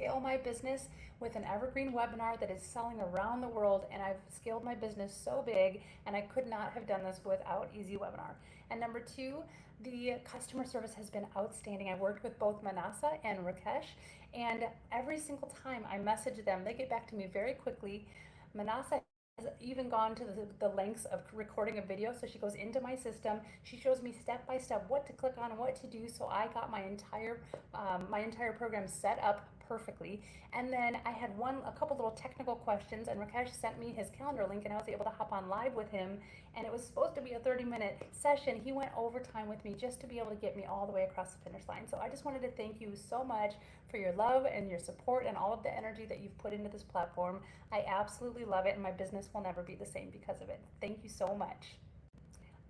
scale my business with an evergreen webinar that is selling around the world, and I've scaled my business so big, and I could not have done this without Easy Webinar. And number two, the customer service has been outstanding. I worked with both Manasa and Rakesh, and every single time I message them, they get back to me very quickly. Manasa has even gone to the lengths of recording a video. So she goes into my system. She shows me step by step what to click on and what to do. So I got my entire program set up perfectly. And then I had a couple little technical questions, and Rakesh sent me his calendar link, and I was able to hop on live with him. And it was supposed to be a 30-minute session. He went overtime with me just to be able to get me all the way across the finish line. So I just wanted to thank you so much for your love and your support and all of the energy that you've put into this platform. I absolutely love it, and my business will never be the same because of it. Thank you so much.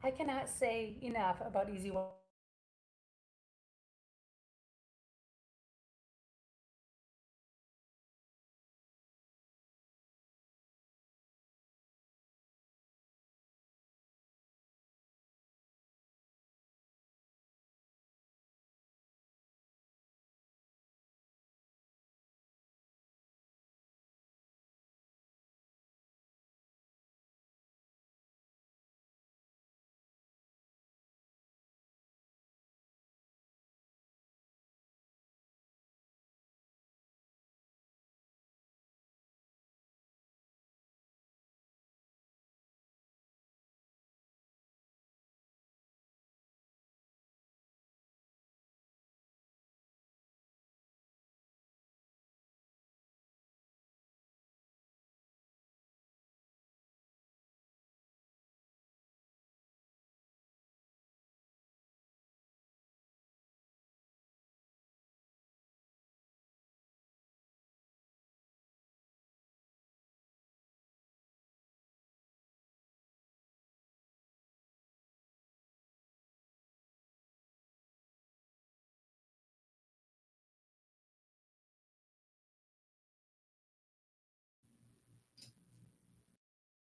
I cannot say enough about Easy.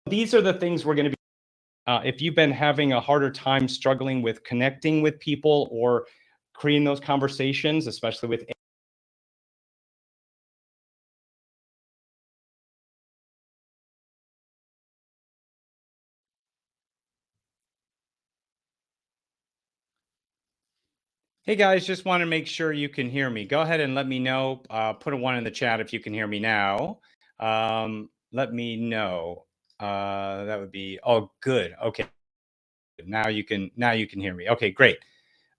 These are the things we're going to be. If you've been having a harder time struggling with connecting with people or creating those conversations, especially with Hey guys, just want to make sure you can hear me. Go ahead and let me know. Put a 1 in the chat if you can hear me now. Let me know. That would be, oh, good. Okay. Now you can hear me. Okay, great.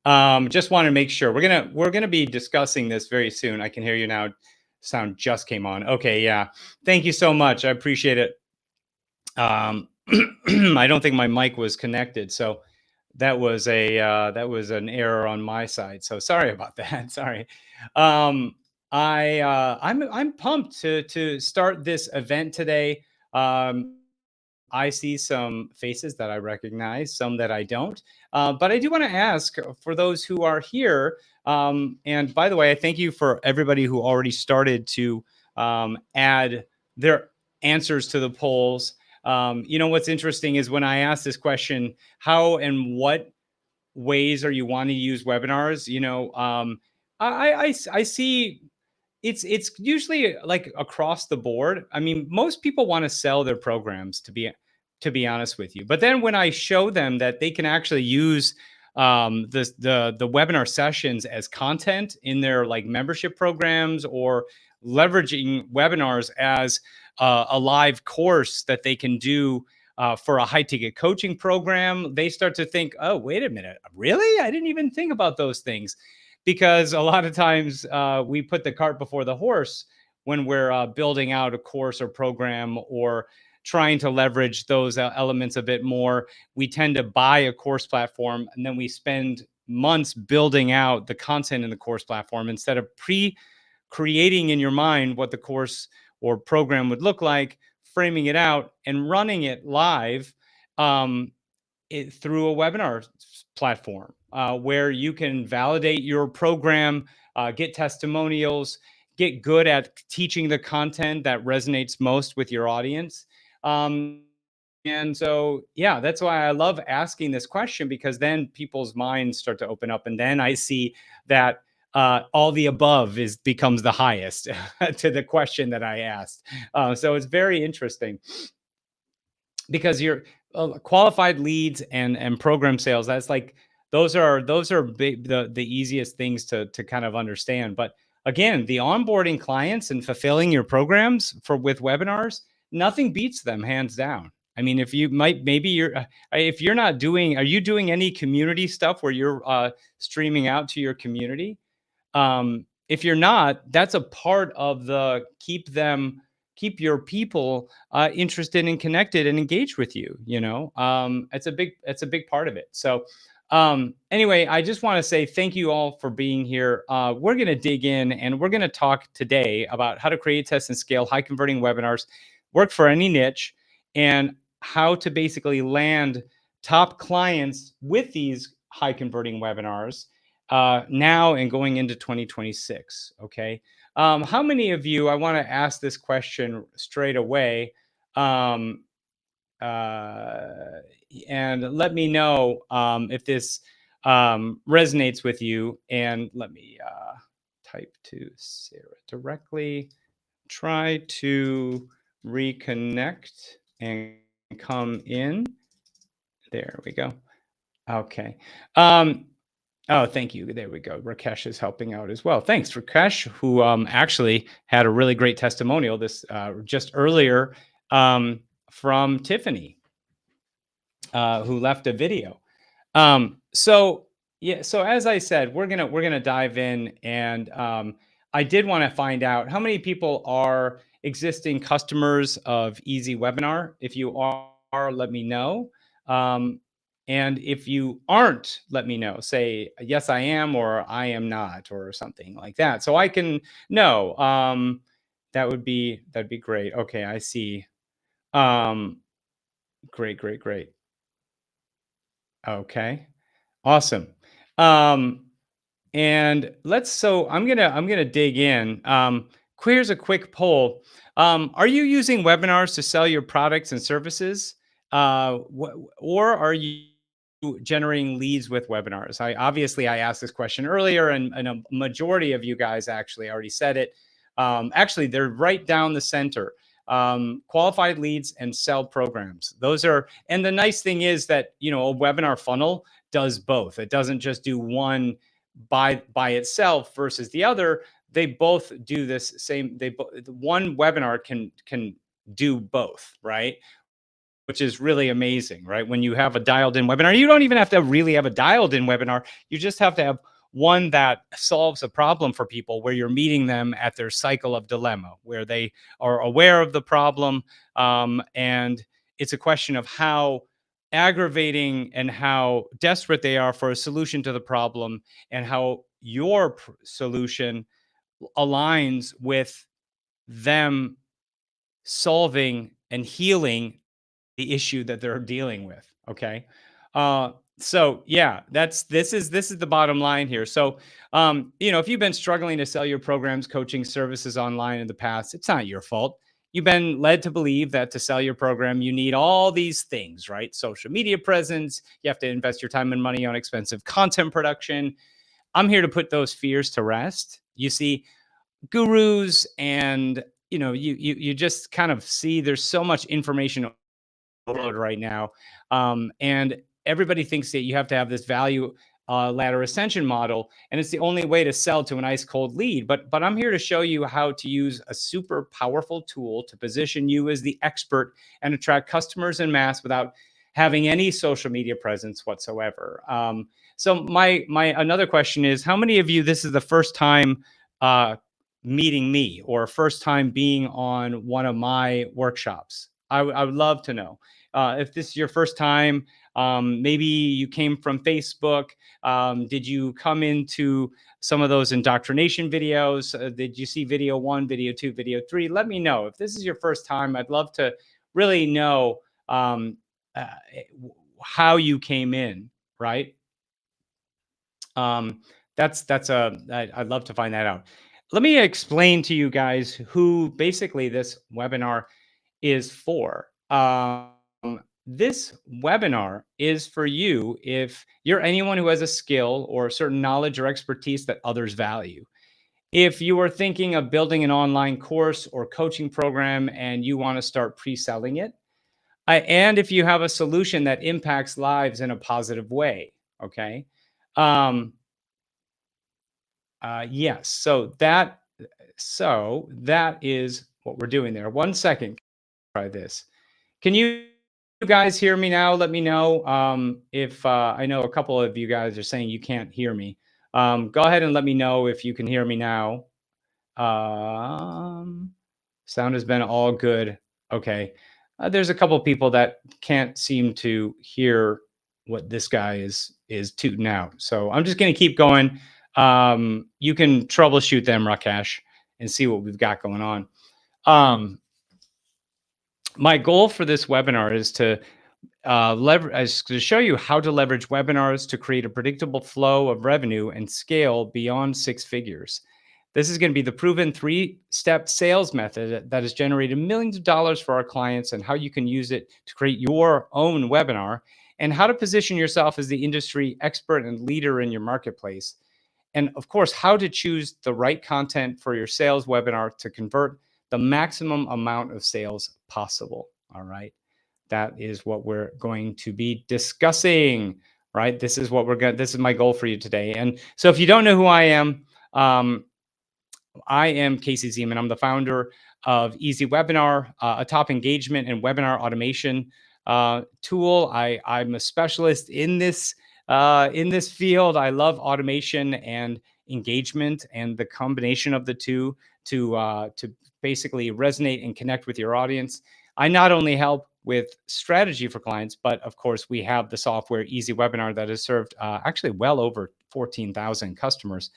Just want to make sure we're gonna be discussing this very soon. I can hear you now. Sound just came on. Okay, yeah. Thank you so much. I appreciate it. I don't think my mic was connected, so that was an error on my side. So sorry about that. Sorry. I'm pumped to start this event today. I see some faces that I recognize, some that I don't. But I do want to ask for those who are here. And by the way, I thank you for everybody who already started to add their answers to the polls. What's interesting is when I ask this question, how and what ways are you wanting to use webinars? I see it's usually like across the board. I mean, most people want to sell their programs, to be honest with you. But then when I show them that they can actually use the webinar sessions as content in their like membership programs, or leveraging webinars as a live course that they can do for a high ticket coaching program, they start to think, oh, wait a minute, really? I didn't even think about those things. Because a lot of times we put the cart before the horse when we're building out a course or program, or trying to leverage those elements a bit more. We tend to buy a course platform, and then we spend months building out the content in the course platform instead of creating in your mind what the course or program would look like, framing it out and running it live through a webinar platform where you can validate your program, get testimonials, get good at teaching the content that resonates most with your audience. And so, yeah, that's why I love asking this question, because then people's minds start to open up. And then I see that all the above becomes the highest to the question that I asked. So it's very interesting because you're qualified leads and program sales. That's like those are big, the easiest things to kind of understand. But again, the onboarding clients and fulfilling your programs with webinars, nothing beats them, hands down. I mean, if you might, maybe if you're not doing, are you doing any community stuff where you're streaming out to your community? If you're not, that's a part of the keep your people interested and connected and engaged with you. It's a big part of it. So anyway, I just want to say thank you all for being here. We're going to dig in and we're going to talk today about how to create, test, and scale high converting webinars, work for any niche, and how to basically land top clients with these high converting webinars now and going into 2026. Okay. How many of you, I want to ask this question straight away. And let me know if this resonates with you. And let me type to Sarah directly. Try to reconnect and come in. There we go. Okay. Oh, thank you. There we go. Rakesh is helping out as well. Thanks, Rakesh, who actually had a really great testimonial this just earlier from Tiffany, who left a video. So yeah, so as I said, we're gonna dive in, and I did want to find out how many people are existing customers of Easy Webinar. If you are, let me know. And if you aren't, let me know. Say, yes, I am, or I am not, or something like that. So I can know. That'd be great. Okay, I see. Great. Okay, awesome. And so I'm gonna dig in. Here's a quick poll. Are you using webinars to sell your products and services? Or are you generating leads with webinars? I asked this question earlier, and a majority of you guys actually already said it. Actually, they're right down the center. Qualified leads and sell programs. Those are, and the nice thing is that, a webinar funnel does both. It doesn't just do one by itself versus the other. They both do this same. One webinar can do both, right? Which is really amazing, right? When you have a dialed in webinar, you don't even have to really have a dialed in webinar. You just have to have one that solves a problem for people, where you're meeting them at their cycle of dilemma, where they are aware of the problem. And it's a question of how aggravating and how desperate they are for a solution to the problem, and how your solution aligns with them solving and healing the issue that they're dealing with. Okay. So yeah, this is the bottom line here. So, if you've been struggling to sell your programs, coaching services online in the past, it's not your fault. You've been led to believe that to sell your program, you need all these things, right? Social media presence. You have to invest your time and money on expensive content production. I'm here to put those fears to rest. You see, gurus and you just kind of see there's so much information right now. And everybody thinks that you have to have this value ladder ascension model, and it's the only way to sell to an ice cold lead. But I'm here to show you how to use a super powerful tool to position you as the expert and attract customers en masse without having any social media presence whatsoever. So my another question is, how many of you, this is the first time meeting me, or first time being on one of my workshops? I would love to know. If this is your first time, maybe you came from Facebook. Did you come into some of those indoctrination videos? Did you see video 1, video 2, video 3? Let me know. If this is your first time, I'd love to really know how you came in, right? I'd love to find that out. Let me explain to you guys who basically this webinar is for. this webinar is for you if you're anyone who has a skill or certain knowledge or expertise that others value. If you are thinking of building an online course or coaching program and you want to start pre-selling it, and if you have a solution that impacts lives in a positive way, okay? Um, yes, so that is what we're doing there. 1 second, try this. Can you guys hear me now? Let me know if I know a couple of you guys are saying you can't hear me. Go ahead and let me know if you can hear me now. Um, Sound has been all good. Okay. There's a couple people that can't seem to hear what this guy is tooting out. So I'm just going to keep going. You can troubleshoot them, Rakesh, and see what we've got going on. My goal for this webinar is to to show you how to leverage webinars to create a predictable flow of revenue and scale beyond 6 figures. This is going to be the proven 3-step sales method that has generated millions of dollars for our clients, and how you can use it to create your own webinar, and how to position yourself as the industry expert and leader in your marketplace. And of course, how to choose the right content for your sales webinar to convert the maximum amount of sales possible. All right. That is what we're going to be discussing, right? This is my goal for you today. And so if you don't know who I am Casey Zeman. I'm the founder of Easy Webinar, a top engagement and webinar automation tool. I'm a specialist in this field. I love automation and engagement, and the combination of the two to basically resonate and connect with your audience. I not only help with strategy for clients, but of course we have the software Easy Webinar that has served actually well over 14,000 customers.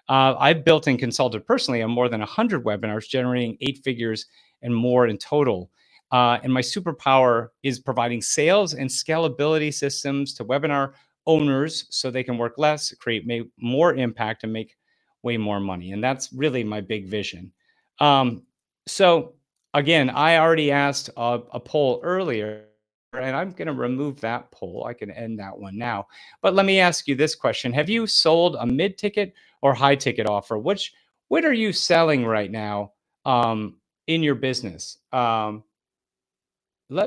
I've built and consulted personally on more than 100 webinars, generating 8 figures and more in total. And my superpower is providing sales and scalability systems to webinar owners so they can work less, create more impact, and make way more money. And that's really my big vision. So again, I already asked a poll earlier, and I'm going to remove that poll. I can end that one now. But let me ask you this question. Have you sold a mid-ticket or high ticket offer? What are you selling right now in your business? Let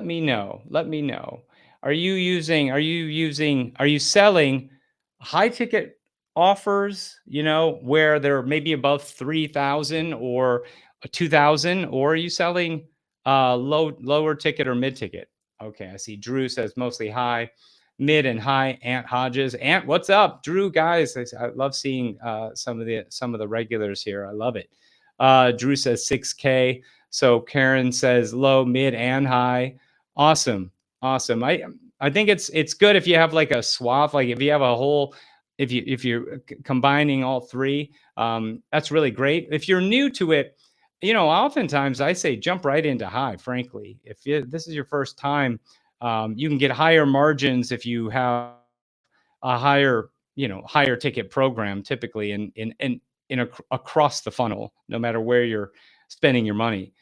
me know. Let me know. Are you selling high ticket offers, where they're maybe above 3,000 or 2,000, or are you selling lower ticket or mid ticket? Okay, I see Drew says mostly high, mid and high. Ant Hodges, Ant, what's up? Drew, guys, I love seeing some of the regulars here. I love it. Drew says 6K. So Karen says low, mid, and high. Awesome. Awesome. I think it's good if you have like a swath, like if you have a whole, if you're combining all three, that's really great. If you're new to it, oftentimes I say jump right into high, frankly. If this is your first time, you can get higher margins if you have a higher ticket program, typically across the funnel, no matter where you're spending your money.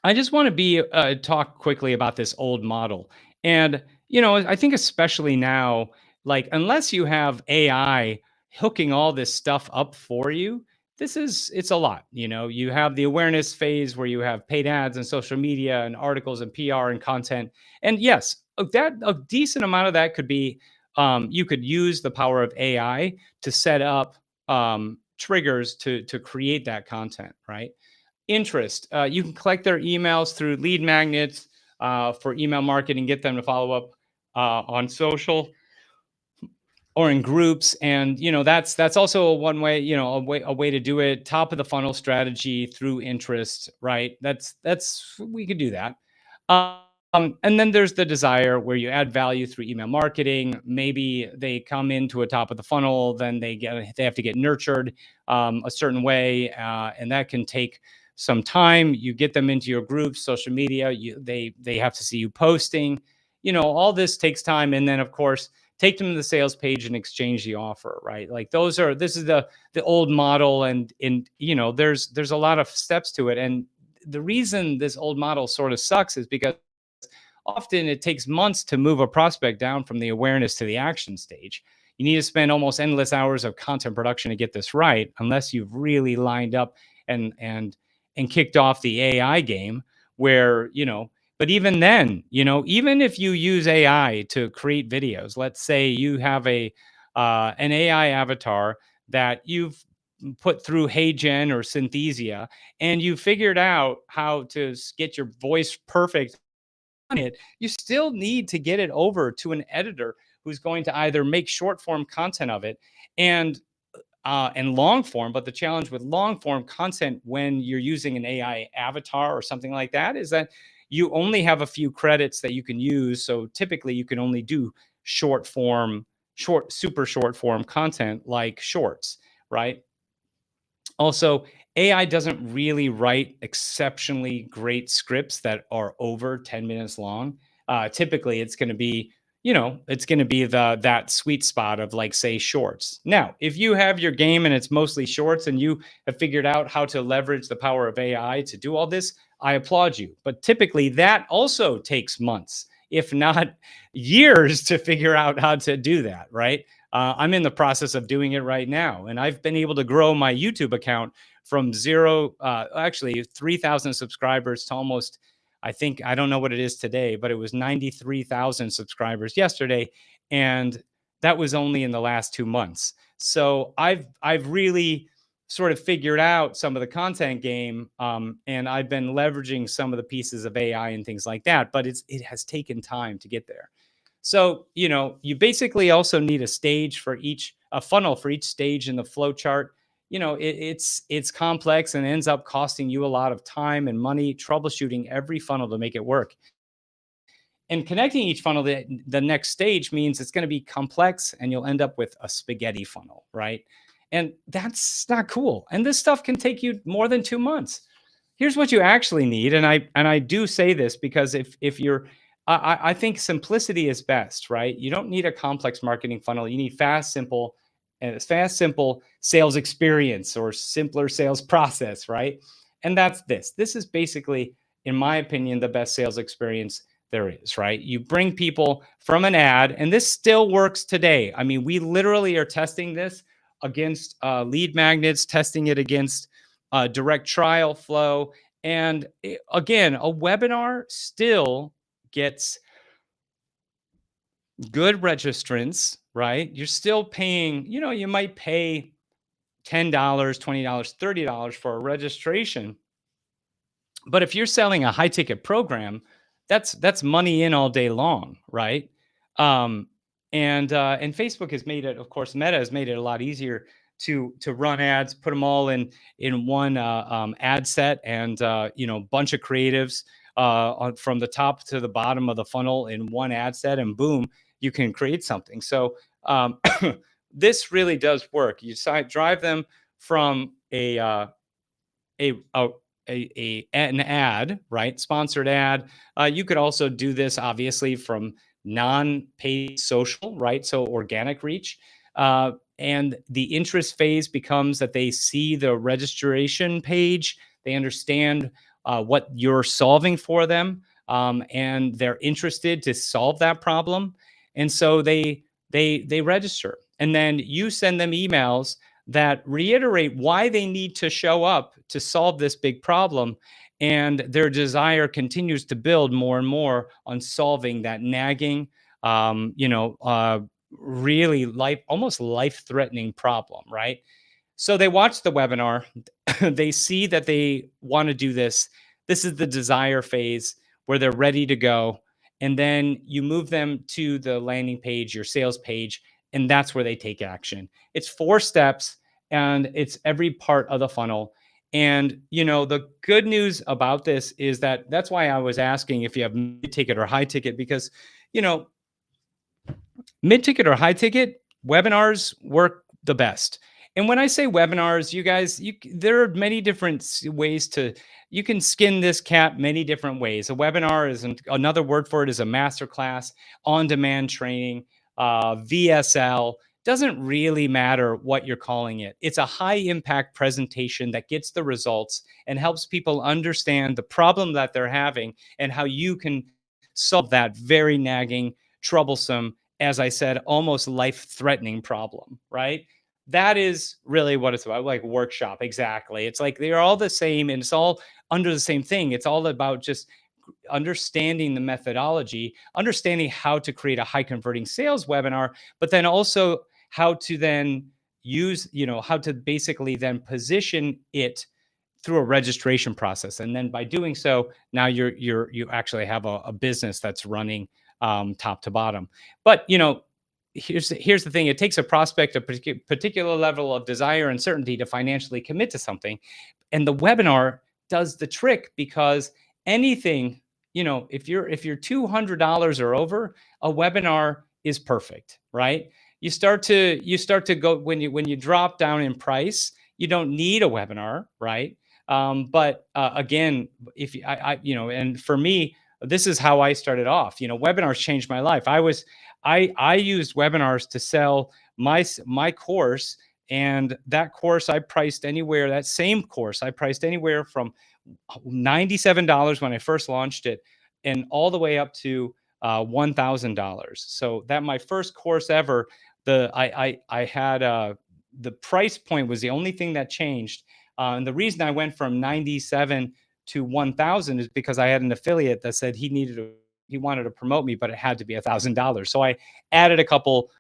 I just want to talk quickly about this old model. And, I think especially now, like, unless you have AI hooking all this stuff up for you, it's a lot. You have the awareness phase where you have paid ads and social media and articles and PR and content. And yes, a decent amount of that could be, you could use the power of AI to set up triggers to create that content, right? Interest. You can collect their emails through lead magnets for email marketing, get them to follow up on social or in groups. And that's also one way, a way to do it. Top of the funnel strategy through interest, right? That's we could do that. And then there's the desire where you add value through email marketing. Maybe they come into a top of the funnel, then they have to get nurtured a certain way, and that can take some time. You get them into your groups, social media. They have to see you posting. All this takes time, and then of course take them to the sales page and exchange the offer, right? Like this is the old model, and there's a lot of steps to it. And the reason this old model sort of sucks is because often it takes months to move a prospect down from the awareness to the action stage. You need to spend almost endless hours of content production to get this right, unless you've really lined up and kicked off the AI game where, but even then, even if you use AI to create videos, let's say you have an AI avatar that you've put through HeyGen or Synthesia, and you figured out how to get your voice perfect on it, you still need to get it over to an editor who's going to either make short form content of it and long form. But the challenge with long form content when you're using an AI avatar or something like that is that you only have a few credits that you can use. So typically you can only do super short form content like shorts, right? Also, AI doesn't really write exceptionally great scripts that are over 10 minutes long. Typically, it's going to be, it's going to be that sweet spot of, like, say, shorts. Now, if you have your game and it's mostly shorts and you have figured out how to leverage the power of AI to do all this, I applaud you. But typically, that also takes months, if not years, to figure out how to do that, right? I'm in the process of doing it right now, and I've been able to grow my YouTube account from actually 3,000 subscribers to almost, I don't know what it is today, but it was 93,000 subscribers yesterday, and that was only in the last 2 months. So I've really sort of figured out some of the content game, and I've been leveraging some of the pieces of AI and things like that, but it has taken time to get there. So, you basically also need a funnel for each stage in the flow chart. It's complex and ends up costing you a lot of time and money troubleshooting every funnel to make it work. And connecting each funnel to the next stage means it's going to be complex and you'll end up with a spaghetti funnel, right? And that's not cool. And this stuff can take you more than 2 months. Here's what you actually need, and I do say this because if you're I think simplicity is best, right? You don't need a complex marketing funnel. You need fast, simple sales experience or simpler sales process, right? And that's this. This is basically, in my opinion, the best sales experience there is, right? You bring people from an ad, and this still works today. I mean, we literally are testing this against lead magnets, testing it against direct trial flow. And again, a webinar still gets good registrants, right? You're still paying, you might pay $10, $20, $30 for a registration. But if you're selling a high ticket program, that's money in all day long, right? And Facebook has made it, of course, Meta has made it a lot easier to run ads, put them all in one ad set, and bunch of creatives from the top to the bottom of the funnel in one ad set, and boom, you can create something. So this really does work. You drive them from an ad, right? Sponsored ad. You could also do this obviously from non-paid social, right? So organic reach. And the interest phase becomes that they see the registration page, they understand what you're solving for them, and they're interested to solve that problem, and so they register, and then you send them emails that reiterate why they need to show up to solve this big problem, and their desire continues to build more and more on solving that nagging, really almost life-threatening problem, right? So they watch the webinar, they see that they want to do this. This is the desire phase where they're ready to go. And then you move them to the landing page, your sales page, and that's where they take action. It's 4 steps and it's every part of the funnel. And, the good news about this is that's why I was asking if you have mid-ticket or high ticket, because, mid-ticket or high ticket webinars work the best. And when I say webinars, you guys, there are many different ways you can skin this cat many different ways. A webinar another word for it is a masterclass, on-demand training, VSL. Doesn't really matter what you're calling it. It's a high impact presentation that gets the results and helps people understand the problem that they're having and how you can solve that very nagging, troublesome, as I said, almost life-threatening problem, right? That is really what it's about, like workshop. Exactly. It's like they're all the same and it's all under the same thing. It's all about just understanding the methodology, understanding how to create a high converting sales webinar, but then also how to then use, how to basically then position it through a registration process. And then by doing so, now you actually have a business that's running top to bottom. But here's the thing: it takes a prospect a particular level of desire and certainty to financially commit to something, and the webinar does the trick because anything, if you're $200 or over, a webinar is perfect, right? You start to go when you drop down in price, you don't need a webinar, right? But again, if you, and for me, this is how I started off. Webinars changed my life. I used webinars to sell my course, and that course I priced anywhere. That same course I priced anywhere from $97 when I first launched it, and all the way up to $1,000. So that my first course ever. I had the price point was the only thing that changed, and the reason I went from 97 to 1,000 is because I had an affiliate that said he wanted to promote me, but it had to be $1,000. So I added a couple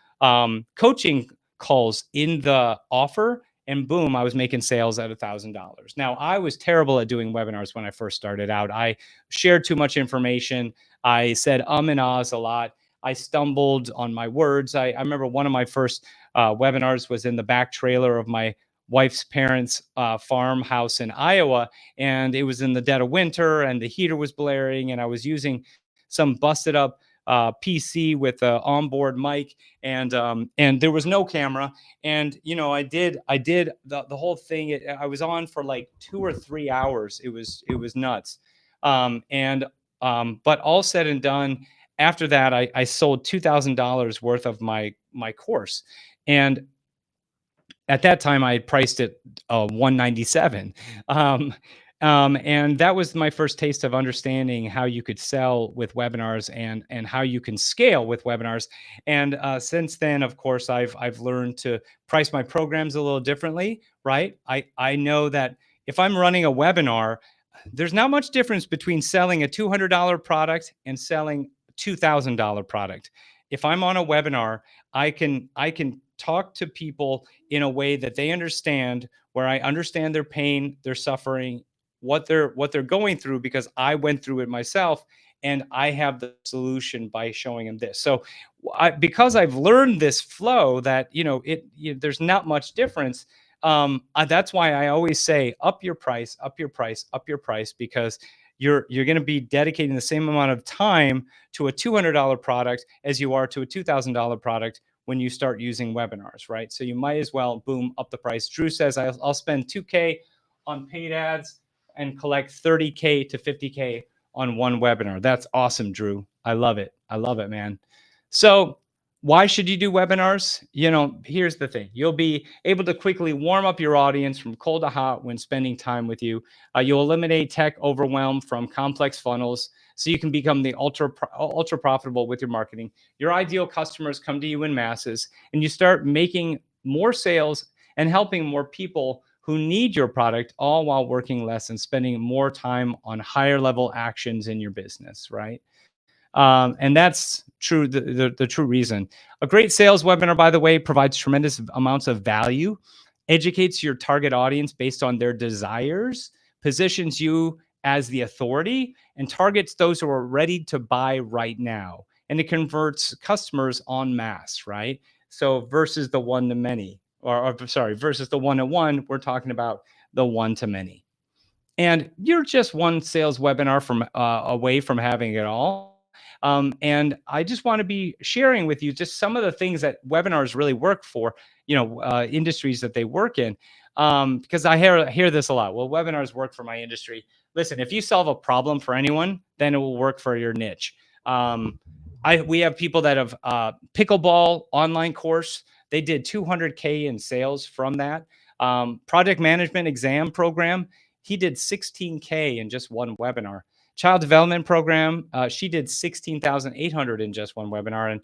coaching calls in the offer, and boom, I was making sales at $1,000. Now, I was terrible at doing webinars when I first started out. I shared too much information. I said and ahs a lot. I stumbled on my words. I remember one of my first webinars was in the back trailer of my wife's parents' farmhouse in Iowa, and it was in the dead of winter, and the heater was blaring, and I was using some busted up PC with an onboard mic, and there was no camera. And I did the whole thing. I was on for like 2 or 3 hours. It was nuts. But all said and done, after that, I sold $2,000 worth of my course, and at that time I had priced it 197. And that was my first taste of understanding how you could sell with webinars, and how you can scale with webinars. And since then, of course, I've learned to price my programs a little differently, right? I know that if I'm running a webinar, there's not much difference between selling a $200 product and selling a $2,000 product. If I'm on a webinar, I can talk to people in a way that they understand, where I understand their pain, their suffering, what they're going through, because I went through it myself, and I have the solution by showing them this. So because I've learned this flow, that there's not much difference. That's why I always say up your price, up your price, up your price, because you're going to be dedicating the same amount of time to a $200 product as you are to a $2,000 product when you start using webinars, right? So you might as well, boom, up the price. Drew says I'll spend $2K on paid ads and collect $30K to $50K on one webinar. That's awesome, Drew. I love it. I love it, man. So why should you do webinars? Here's the thing. You'll be able to quickly warm up your audience from cold to hot when spending time with you. You'll eliminate tech overwhelm from complex funnels, so you can become the ultra profitable with your marketing. Your ideal customers come to you in masses, and you start making more sales and helping more people who need your product, all while working less and spending more time on higher level actions in your business, right? And that's true. The true reason. A great sales webinar, by the way, provides tremendous amounts of value, educates your target audience based on their desires, positions you as the authority, and targets those who are ready to buy right now. And it converts customers en masse, right? So versus the one to many, versus the one to one, we're talking about the one to many. And you're just one sales webinar from away from having it all. And I just want to be sharing with you just some of the things that webinars really work for, industries that they work in. Because I hear this a lot. Well, webinars work for my industry. Listen, if you solve a problem for anyone, then it will work for your niche. We have people that have pickleball online course. They did 200K in sales from that. Project management exam program. He did 16K in just one webinar. child development program. She did 16,800 in just one webinar. And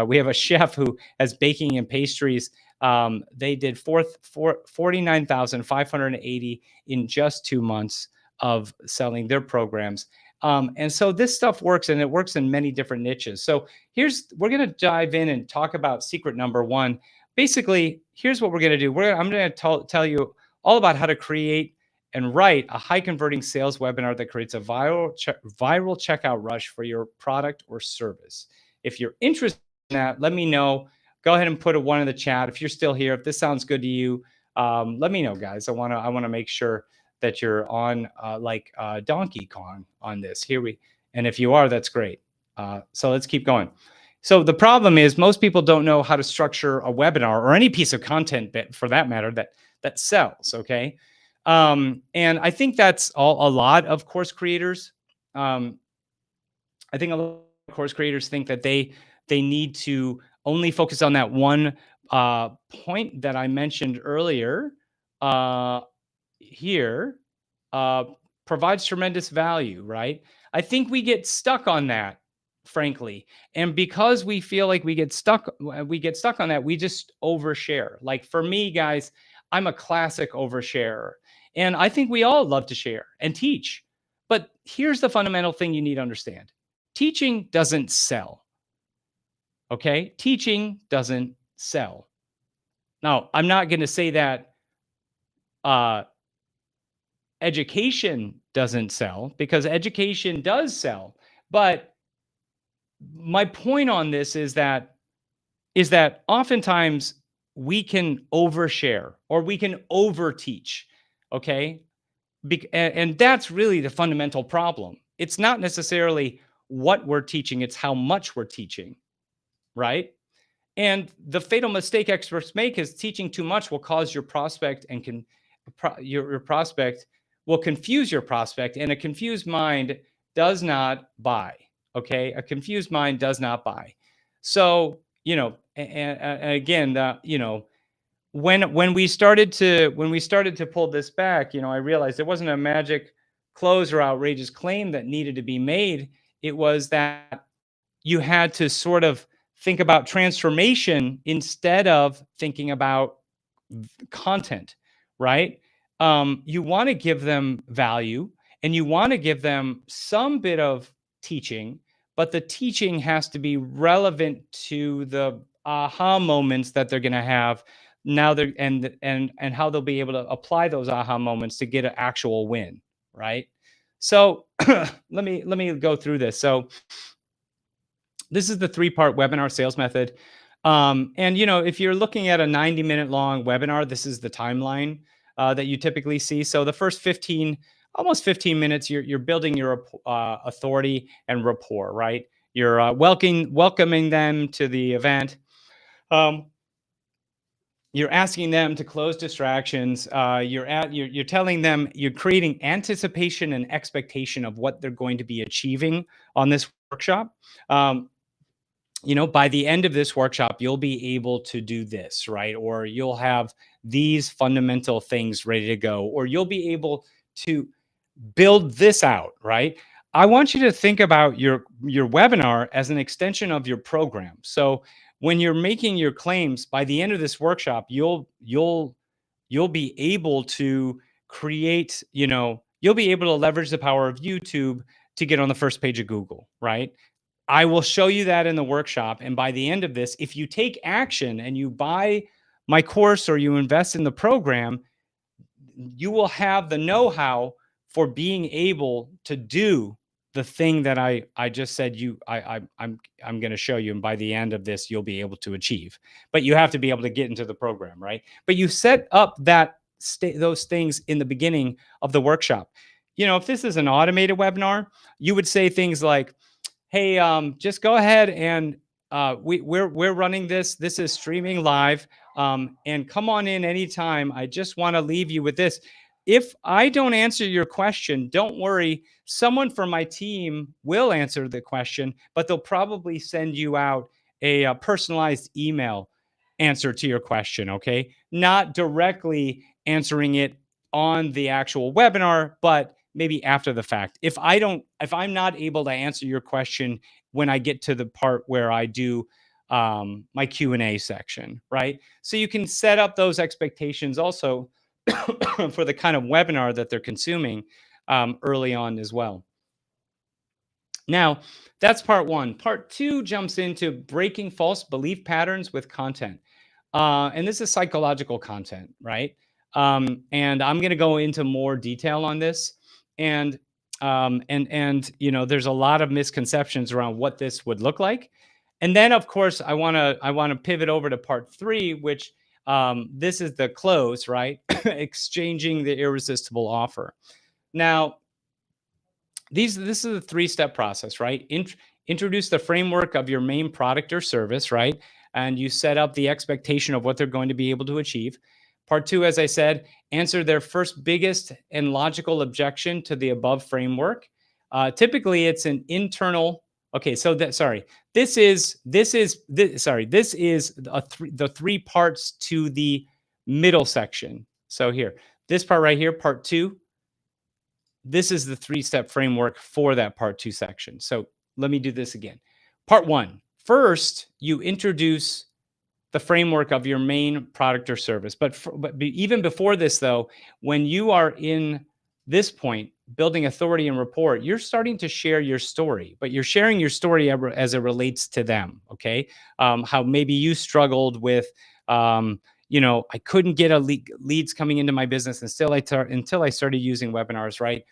we have a chef who has baking and pastries. They did 49,580 in just 2 months of selling their programs. And so this stuff works, and it works in many different niches. So we're going to dive in and talk about secret number one. Basically, here's what we're going to do. I'm going to tell you all about how to create and write a high converting sales webinar that creates a viral checkout rush for your product or service. If you're interested in that, let me know. Go ahead and put a 1 in the chat. If you're still here, if this sounds good to you, let me know, guys. I want to make sure that you're on like Donkey Kong on this. And if you are, that's great. So let's keep going. So the problem is most people don't know how to structure a webinar or any piece of content, for that matter, that sells. Okay. And I think that's a lot of course creators. I think a lot of course creators think that they need to only focus on that one point that I mentioned earlier. Here provides tremendous value, right? I think we get stuck on that, frankly. And because we feel like we get stuck on that, we just overshare. Like for me, guys, I'm a classic oversharer. And I think we all love to share and teach. But here's the fundamental thing you need to understand. Teaching doesn't sell. Okay? Teaching doesn't sell. Now, I'm not going to say that education doesn't sell, because education does sell. But my point on this is that oftentimes we can overshare or we can overteach. Okay. And that's really the fundamental problem. It's not necessarily what we're teaching, it's how much we're teaching. Right. And the fatal mistake experts make is teaching too much will cause your prospect and your prospect will confuse your prospect, and a confused mind does not buy. Okay. A confused mind does not buy. So, and again, when we started to pull this back, I realized it wasn't a magic close or outrageous claim that needed to be made. It was that you had to sort of think about transformation instead of thinking about content, right? You want to give them value and you want to give them some bit of teaching, but the teaching has to be relevant to the aha moments that they're going to have now, and how they'll be able to apply those aha moments to get an actual win, right? So let me go through this. So this is the 3-part webinar sales method. And if you're looking at a 90-minute long webinar, this is the timeline that you typically see. So the first almost 15 minutes, you're building your authority and rapport, right? You're welcoming them to the event. You're asking them to close distractions. You're telling them, you're creating anticipation and expectation of what they're going to be achieving on this workshop. By the end of this workshop, you'll be able to do this, right? Or you'll have these fundamental things ready to go, or you'll be able to build this out, right? I want you to think about your webinar as an extension of your program. So when you're making your claims, by the end of this workshop, you'll be able to create, you'll be able to leverage the power of YouTube to get on the first page of Google, right? I will show you that in the workshop. And by the end of this, if you take action and you buy my course or you invest in the program, you will have the know-how for being able to do the thing that I just said I'm going to show you. And by the end of this, you'll be able to achieve. But you have to be able to get into the program, right? But you set up those things in the beginning of the workshop. If this is an automated webinar, you would say things like, hey, just go ahead and we're running this. This is streaming live, and come on in anytime. I just want to leave you with this. If I don't answer your question, don't worry. Someone from my team will answer the question, but they'll probably send you out a personalized email answer to your question, okay? Not directly answering it on the actual webinar, but maybe after the fact. If I'm not able to answer your question when I get to the part where I do my Q&A section, right? So you can set up those expectations also for the kind of webinar that they're consuming early on as well. Now, that's part one. Part two jumps into breaking false belief patterns with content. And this is psychological content, right? And I'm going to go into more detail on this. And there's a lot of misconceptions around what this would look like. And then, of course, I want to pivot over to part three, which this is the close, right? Exchanging the irresistible offer. Now, this is a three-step process, right? Introduce the framework of your main product or service, right? And you set up the expectation of what they're going to be able to achieve. Part two, as I said, answer their first biggest and logical objection to the above framework. Typically, it's an internal. Okay, so this is the three parts to the middle section. So here, this part right here, part two. This is the three-step framework for that part two section. So let me do this again. Part one, first, you introduce the framework of your main product or service. But even before this, though, when you are in this point, building authority and rapport, you're starting to share your story, but you're sharing your story as it relates to them, okay? How maybe you struggled with, I couldn't get leads coming into my business until I started using webinars, right?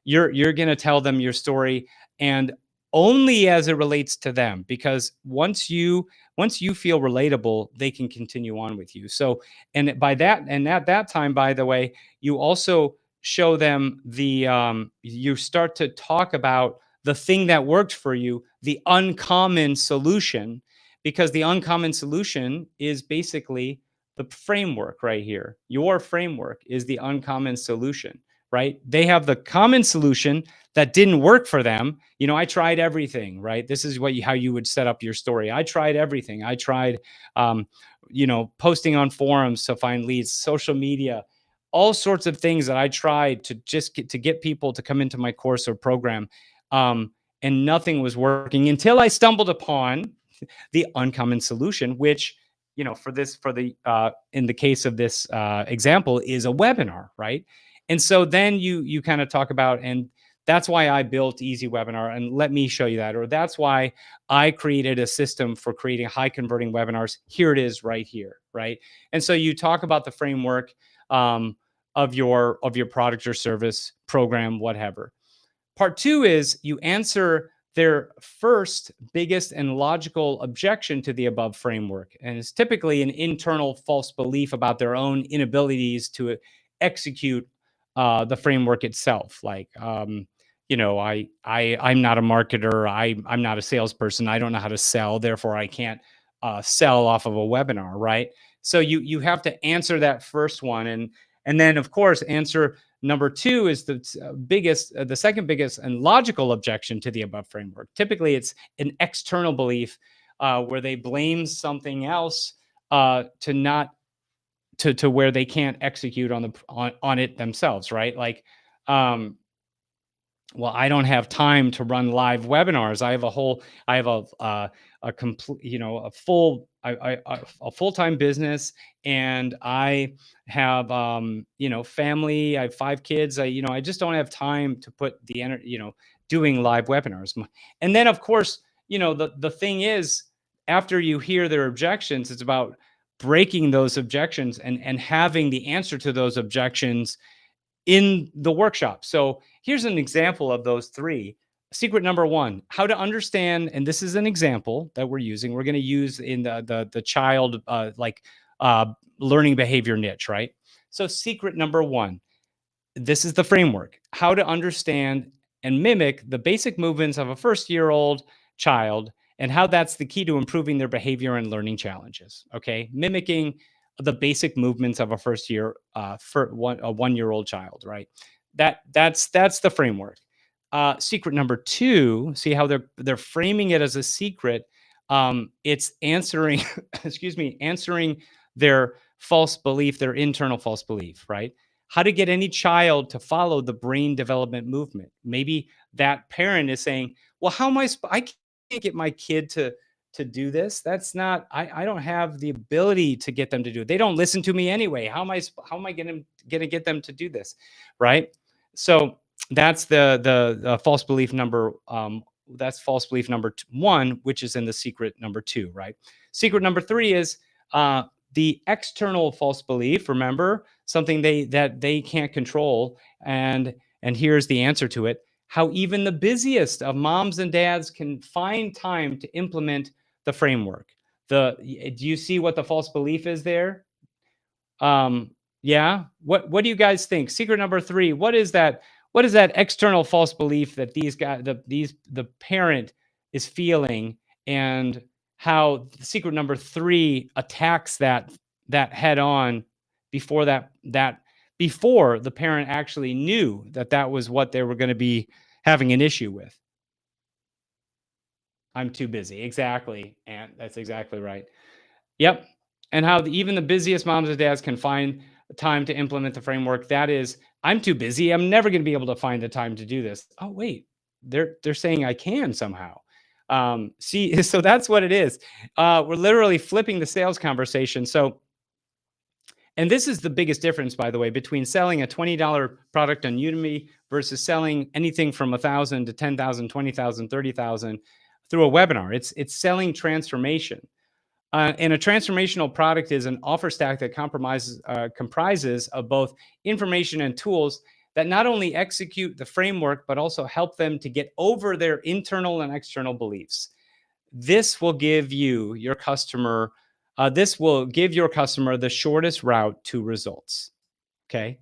You're going to tell them your story, and only as it relates to them, because once you feel relatable, they can continue on with you. So, and at that time, by the way, you also show them you start to talk about the thing that worked for you, the uncommon solution, because the uncommon solution is basically the framework right here. Your framework is the uncommon solution, right? They have the common solution that didn't work for them. I tried everything, right? This is how you would set up your story. I tried everything. I tried, posting on forums to find leads, social media, all sorts of things that I tried to just get people to come into my course or program. And nothing was working until I stumbled upon the uncommon solution, which, in the case of this example, is a webinar, right? And so then you kind of talk about, and that's why I built Easy Webinar, and let me show you that. Or that's why I created a system for creating high converting webinars. Here it is right here, right? And so you talk about the framework of your product or service, program, whatever. Part two is you answer their first, biggest, and logical objection to the above framework. And it's typically an internal false belief about their own inabilities to execute the framework itself. Like, I'm not a marketer. I'm not a salesperson. I don't know how to sell. Therefore, I can't sell off of a webinar, right? So you have to answer that first one. And then, of course, answer number two is the second biggest and logical objection to the above framework. Typically, it's an external belief where they blame something else to where they can't execute on it themselves, right? Like, well, I don't have time to run live webinars. I have a complete, a full-time business, and I have, family. I have 5 kids. I just don't have time to put the energy, doing live webinars. And then, of course, the thing is, after you hear their objections, it's about breaking those objections and having the answer to those objections in the workshop. So here's an example of those 3. Secret number 1, how to understand, and this is an example that we're using. We're going to use in the child learning behavior niche, right? So secret number 1, this is the framework: how to understand and mimic the basic movements of a first-year-old child, and how that's the key to improving their behavior and learning challenges. Okay, mimicking the basic movements of a a 1-year-old child, right? That's the framework. Secret number 2, see how they're framing it as a secret. It's answering, answering their false belief, their internal false belief, right? how to get any child to follow the brain development movement. Maybe that parent is saying, well, how am I can't get my kid to do this. That's not, I don't have the ability to get them to do it. They don't listen to me anyway. How am I going to get them to do this? Right. So that's the false belief number. That's false belief number one, which is in the secret number two, right? Secret number three is the external false belief. Remember, something that they can't control. And here's the answer to it: how even the busiest of moms and dads can find time to implement the framework. Do you see what the false belief is there? Yeah. What do you guys think? Secret number three. What is that? What is that external false belief that these guys, the parent is feeling, and how secret number three attacks that head on before before the parent actually knew that was what they were going to be having an issue with. I'm too busy. Exactly. And that's exactly right. Yep. And how even the busiest moms and dads can find time to implement the framework. That is, I'm too busy. I'm never going to be able to find the time to do this. Oh, wait, they're saying I can somehow. See, so that's what it is. We're literally flipping the sales conversation. So, and this is the biggest difference, by the way, between selling a $20 product on Udemy versus selling anything from 1,000 to 10,000, 20,000, 30,000 through a webinar. It's selling transformation. And a transformational product is an offer stack that comprises of both information and tools that not only execute the framework, but also help them to get over their internal and external beliefs. This will give your customer the shortest route to results. Okay.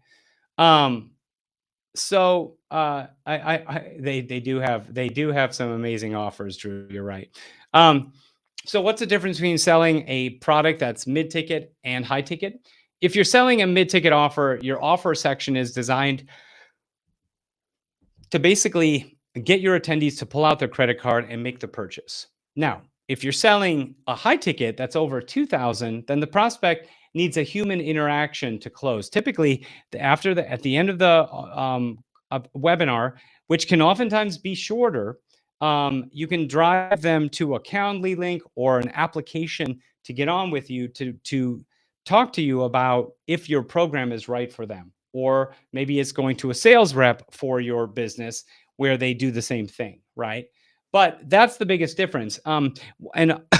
So they do have some amazing offers, Drew. You're right. So what's the difference between selling a product that's mid-ticket and high-ticket? If you're selling a mid-ticket offer, your offer section is designed to basically get your attendees to pull out their credit card and make the purchase. Now, if you're selling a high-ticket that's over 2,000, then the prospect needs a human interaction to close. Typically, at the end of the webinar, which can oftentimes be shorter, you can drive them to a Calendly link or an application to get on with you to talk to you about if your program is right for them, or maybe it's going to a sales rep for your business where they do the same thing, right? But that's the biggest difference. And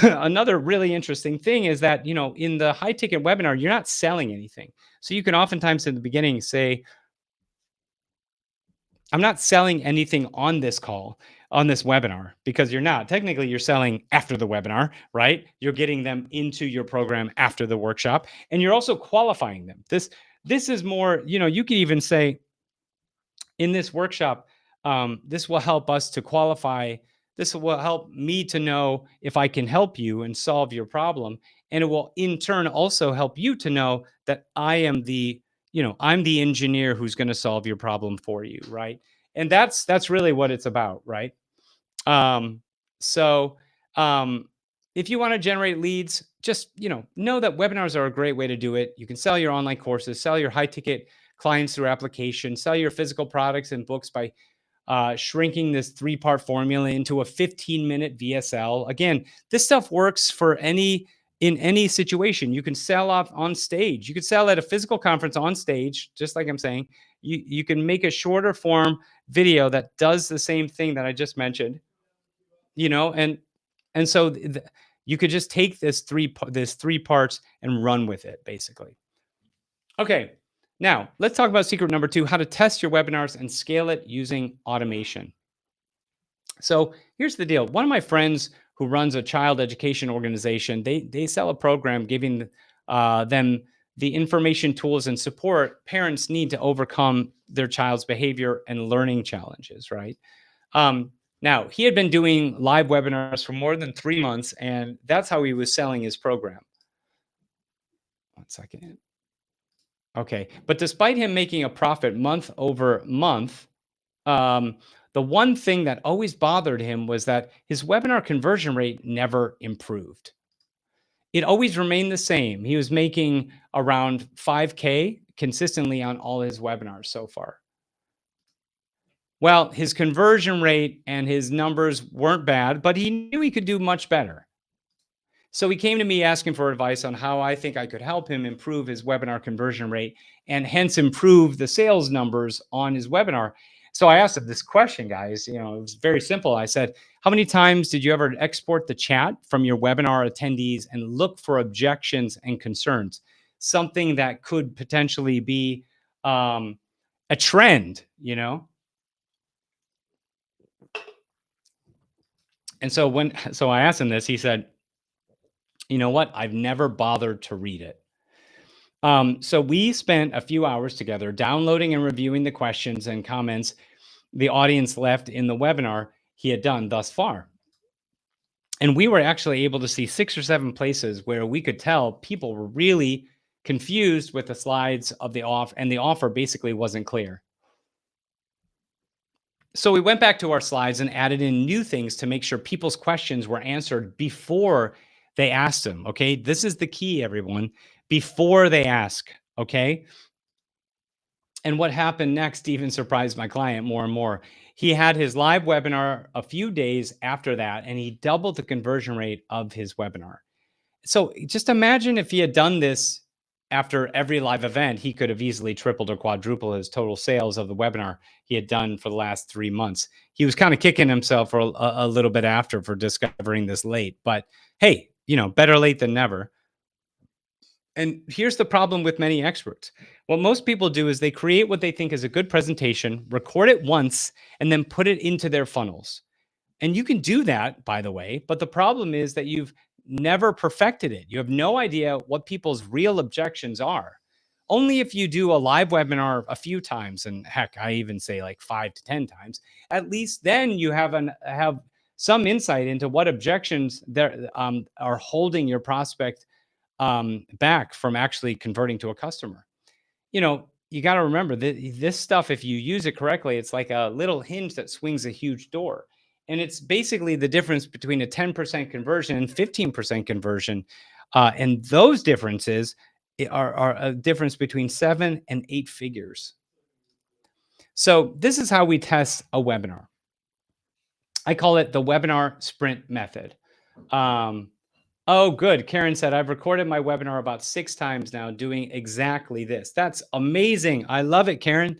another really interesting thing is that, in the high ticket webinar, you're not selling anything. So you can oftentimes in the beginning say, I'm not selling anything on this call, on this webinar, because you're not. Technically, you're selling after the webinar, right? You're getting them into your program after the workshop, and you're also qualifying them. This is more, you could even say in this workshop, this will help us to qualify. This will help me to know if I can help you and solve your problem. And it will in turn also help you to know that I'm the engineer who's going to solve your problem for you, right? And that's really what it's about, right? So if you want to generate leads, just know that webinars are a great way to do it. You can sell your online courses, sell your high ticket clients through application, sell your physical products and books by shrinking this 3-part formula into a 15-minute VSL. Again, this stuff works in any situation. You can sell off on stage. You could sell at a physical conference on stage, just like I'm saying. You can make a shorter form video that does the same thing that I just mentioned, and so you could just take this three parts and run with it, basically. Okay, now let's talk about secret number 2: how to test your webinars and scale it using automation. So here's the deal. One of my friends who runs a child education organization, they sell a program giving them the information, tools, and support parents need to overcome their child's behavior and learning challenges, right? Now, he had been doing live webinars for more than 3 months, and that's how he was selling his program. 1 second. Okay, but despite him making a profit month over month, the one thing that always bothered him was that his webinar conversion rate never improved. It always remained the same. He was making around 5K consistently on all his webinars so far? Well, his conversion rate and his numbers weren't bad, but he knew he could do much better. So he came to me asking for advice on how I think I could help him improve his webinar conversion rate and hence improve the sales numbers on his webinar. So I asked him this question, guys. It was very simple. I said, how many times did you ever export the chat from your webinar attendees and look for objections and concerns? Something that could potentially be a trend, And so I asked him this, he said, you know what? I've never bothered to read it. So we spent a few hours together downloading and reviewing the questions and comments the audience left in the webinar he had done thus far. And we were actually able to see 6 or 7 places where we could tell people were really confused with the slides of the offer, and the offer basically wasn't clear. So we went back to our slides and added in new things to make sure people's questions were answered before they asked them. Okay. This is the key, everyone, before they ask. Okay. And what happened next even surprised my client more and more. He had his live webinar a few days after that, and he doubled the conversion rate of his webinar. So just imagine if he had done this after every live event, he could have easily tripled or quadrupled his total sales of the webinar he had done for the last 3 months. He was kind of kicking himself for a little bit after for discovering this late, but hey, better late than never. And here's the problem with many experts. What most people do is they create what they think is a good presentation, record it once, and then put it into their funnels. And you can do that, by the way, but the problem is that you've never perfected it. You have no idea what people's real objections are. Only if you do a live webinar a few times, and heck, I even say like 5 to 10 times, at least then you have some insight into what objections there are holding your prospect back from actually converting to a customer. You got to remember that this stuff, if you use it correctly, it's like a little hinge that swings a huge door. And it's basically the difference between a 10% conversion and 15% conversion. And those differences are a difference between 7 and 8 figures. So this is how we test a webinar. I call it the webinar sprint method. Oh, good. Karen said, I've recorded my webinar about 6 times now doing exactly this. That's amazing. I love it, Karen.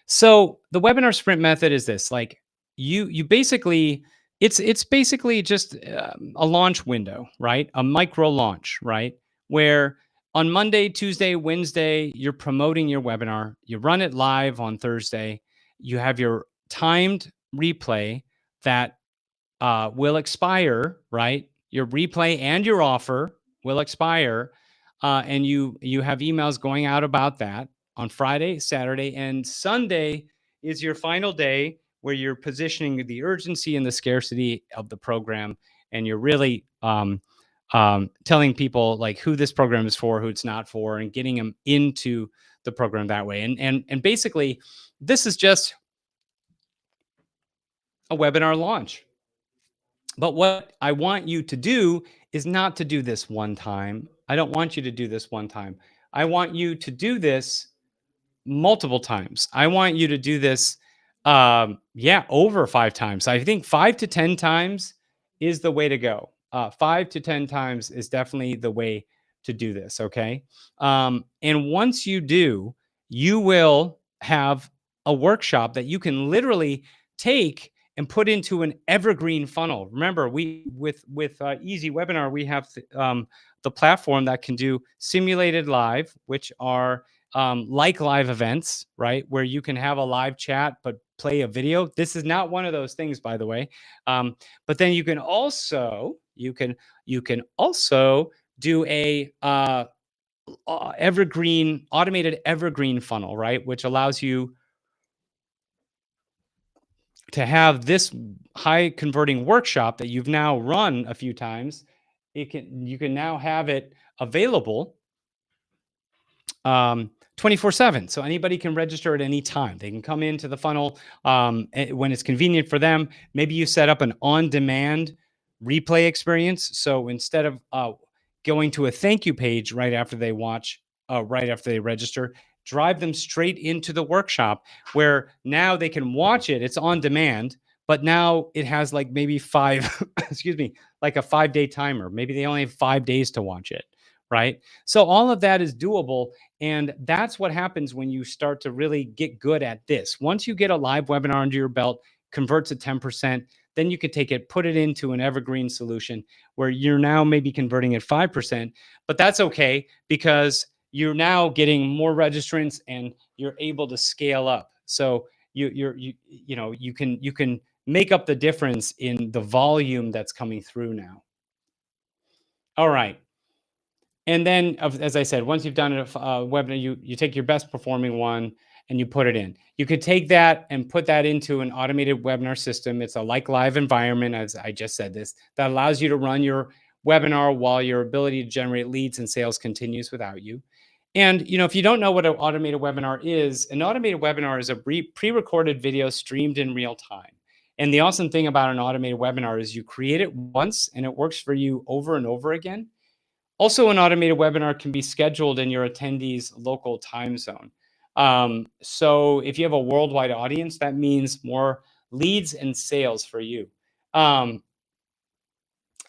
So the webinar sprint method is this, like you basically, it's basically just a launch window, right? A micro launch, right? Where on Monday, Tuesday, Wednesday, you're promoting your webinar. You run it live on Thursday. You have your timed replay that will expire, right? Your replay and your offer will expire, and you have emails going out about that on Friday, Saturday, and Sunday is your final day where you're positioning the urgency and the scarcity of the program, and you're really telling people like who this program is for, who it's not for, and getting them into the program that way. And basically, this is just a webinar launch. But what I want you to do is not to do this one time. I don't want you to do this one time. I want you to do this multiple times. I want you to do this, over 5 times. I think 5 to 10 times is the way to go. 5 to 10 times is definitely the way to do this. Okay. And once you do, you will have a workshop that you can literally take and put into an evergreen funnel. Remember, with Easy Webinar, we have the platform that can do simulated live, which are like live events, right? Where you can have a live chat, but play a video. This is not one of those things, by the way. But then you can also do a automated evergreen funnel, right? Which allows you to have this high converting workshop that you've now run a few times. You can now have it available 24/7. So anybody can register at any time. They can come into the funnel when it's convenient for them. Maybe you set up an on-demand replay experience. So instead of going to a thank you page right after they register, drive them straight into the workshop where now they can watch it. It's on demand, but now it has like maybe five, excuse me, like a 5-day timer. Maybe they only have 5 days to watch it, right? So all of that is doable. And that's what happens when you start to really get good at this. Once you get a live webinar under your belt, convert to 10%, then you could take it, put it into an evergreen solution where you're now maybe converting at 5%, but that's okay because you're now getting more registrants and you're able to scale up. So you can make up the difference in the volume that's coming through now. All right. And then, as I said, once you've done a webinar, you take your best performing one and you put it in. You could take that and put that into an automated webinar system. It's a like live environment, as I just said this, that allows you to run your webinar while your ability to generate leads and sales continues without you. And if you don't know what an automated webinar is, an automated webinar is a pre-recorded video streamed in real time. And the awesome thing about an automated webinar is you create it once and it works for you over and over again. Also, an automated webinar can be scheduled in your attendees' local time zone. So if you have a worldwide audience, that means more leads and sales for you. And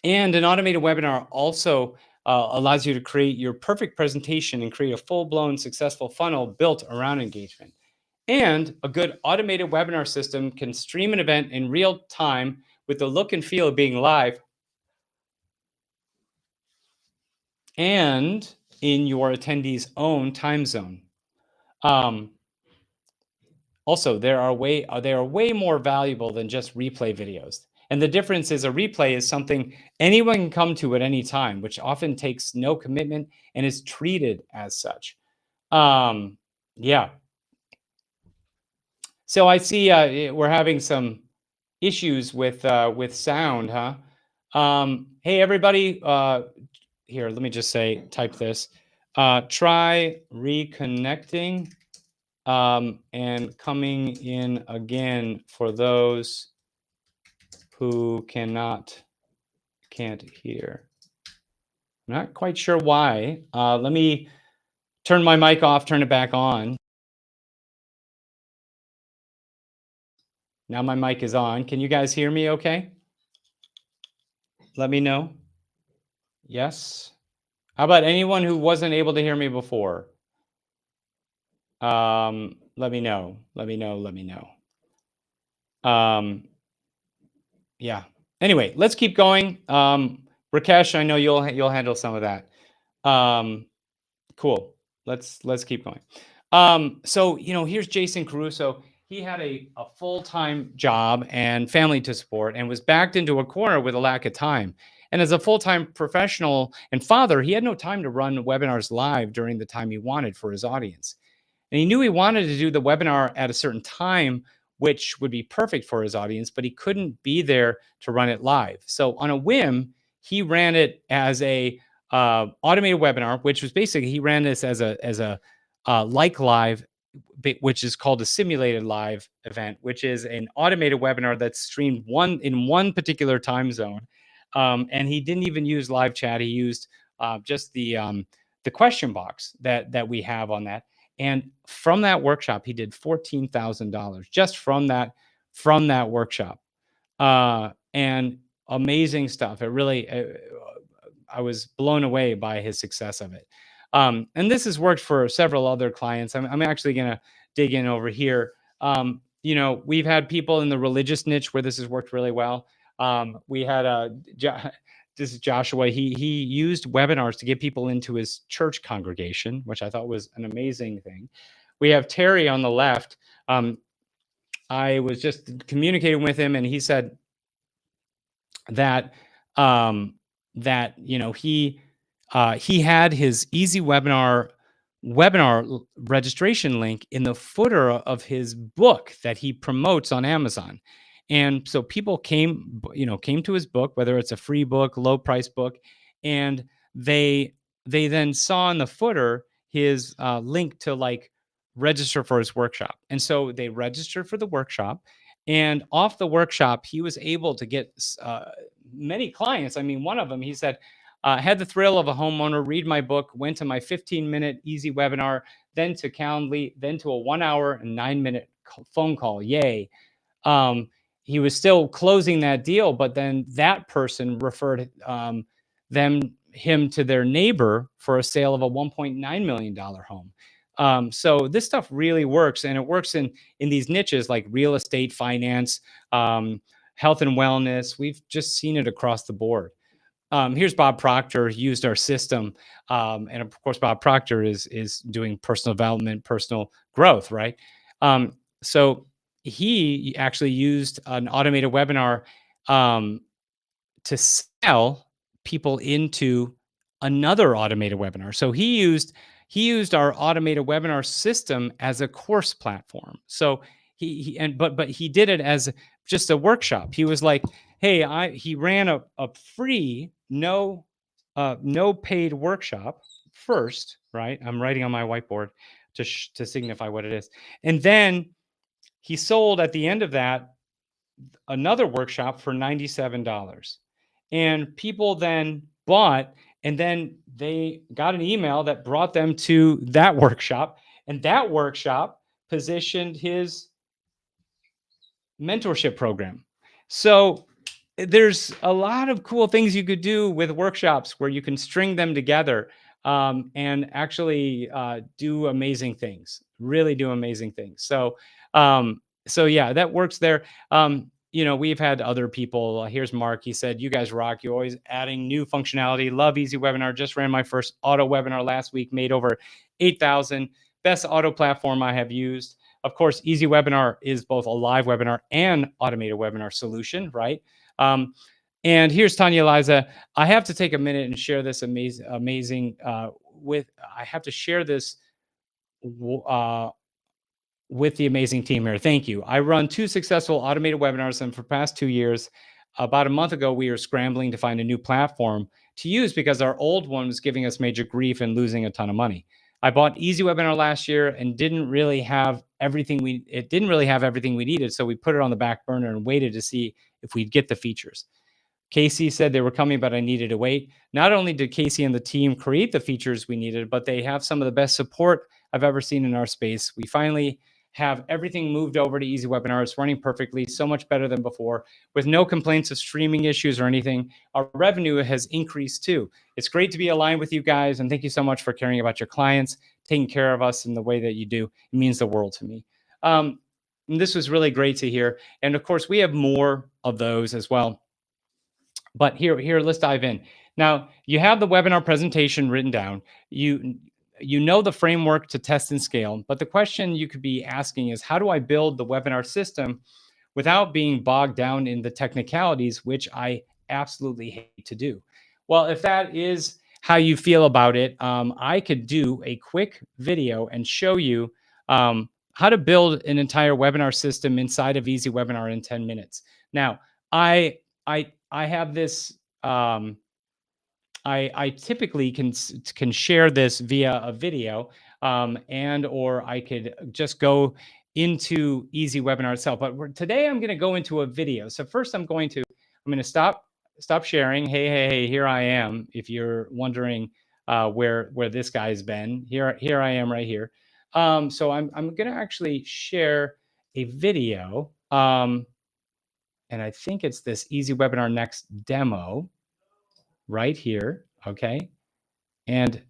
an automated webinar also allows you to create your perfect presentation and create a full-blown successful funnel built around engagement. And a good automated webinar system can stream an event in real time with the look and feel of being live and in your attendees' own time zone. Also, they are way more valuable than just replay videos. And the difference is a replay is something anyone can come to at any time, which often takes no commitment and is treated as such. Yeah. So I see we're having some issues with sound, huh? Hey, everybody. Here, let me just type this. Try reconnecting and coming in again for those who can't hear. I'm not quite sure why. Let me turn my mic off, turn it back on. Now my mic is on. Can you guys hear me okay? Let me know. Yes. How about anyone who wasn't able to hear me before? Let me know. Yeah. Anyway, let's keep going. Rakesh, I know you'll handle some of that. Cool. Let's keep going. So here's Jason Caruso. He had a full-time job and family to support and was backed into a corner with a lack of time. And as a full-time professional and father, he had no time to run webinars live during the time he wanted for his audience. And he knew he wanted to do the webinar at a certain time, which would be perfect for his audience, but he couldn't be there to run it live. So on a whim, he ran it as a automated webinar, which was basically, he ran this as a like live, which is called a simulated live event, which is an automated webinar that's streamed in one particular time zone. And he didn't even use live chat. He used just the question box that we have on that. And from that workshop, he did $14,000 just from that workshop. And amazing stuff. It really, I was blown away by his success of it. And this has worked for several other clients. I'm actually going to dig in over here. We've had people in the religious niche where this has worked really well. We had this is Joshua. He used webinars to get people into his church congregation, which I thought was an amazing thing. We have Terry on the left. I was just communicating with him, and he said that he had his easy webinar registration link in the footer of his book that he promotes on Amazon. And so people came to his book, whether it's a free book, low price book, and they then saw in the footer his link to register for his workshop. And so they registered for the workshop, and off the workshop, he was able to get many clients. I mean, one of them, he said, Had the thrill of a homeowner read my book, went to my 15-minute easy webinar, then to Calendly, then to a 1 hour and 9-minute phone call. Yay. He was still closing that deal, but then that person referred him to their neighbor for a sale of a $1.9 million home. So this stuff really works, and it works in these niches like real estate, finance, health and wellness. We've just seen it across the board. Here's Bob Proctor. He used our system, and of course, Bob Proctor is doing personal development, personal growth, right? So he actually used an automated webinar to sell people into another automated webinar. So he used our automated webinar system as a course platform. So but he did it as just a workshop. He was like, hey, he ran a free no paid workshop first, right? I'm writing on my whiteboard to signify what it is. And then he sold at the end of that another workshop for $97. And people then bought, and then they got an email that brought them to that workshop, and that workshop positioned his mentorship program. So there's a lot of cool things you could do with workshops where you can string them together and actually do amazing things, really do amazing things. So yeah, that works there. We've had other people. Here's Mark. He said, you guys rock. You're always adding new functionality. Love Easy Webinar. Just ran my first auto webinar last week, made over 8,000. Best auto platform I have used. Of course, Easy Webinar is both a live webinar and automated webinar solution, right? And here's Tanya Eliza. I have to take a minute and share this amazing I have to share this with the amazing team here. Thank you. I run 2 successful automated webinars, and for the past 2 years, about a month ago, we were scrambling to find a new platform to use because our old one was giving us major grief and losing a ton of money. I bought Easy Webinar last year and didn't really have everything we needed, so we put it on the back burner and waited to see if we'd get the features. Casey said they were coming, but I needed to wait. Not only did Casey and the team create the features we needed, but they have some of the best support I've ever seen in our space. We finally have everything moved over to Easy Webinar. It's running perfectly, so much better than before, with no complaints of streaming issues or anything. Our revenue has increased too. It's great to be aligned with you guys, and thank you so much for caring about your clients, taking care of us in the way that you do. It means the world to me. And this was really great to hear. And of course, we have more of those as well. But here, let's dive in. Now, you have the webinar presentation written down. You know the framework to test and scale, but the question you could be asking is, how do I build the webinar system without being bogged down in the technicalities, which I absolutely hate to do? Well, if that is how you feel about it, I could do a quick video and show you how to build an entire webinar system inside of Easy Webinar in 10 minutes. Now, I have this. I typically can share this via a video, or I could just go into Easy Webinar itself. But today I'm going to go into a video. So first I'm going to stop sharing. Hey, here I am. If you're wondering where this guy's been, here I am right here. So I'm going to actually share a video, and I think it's this Easy Webinar Next demo right here. Okay. And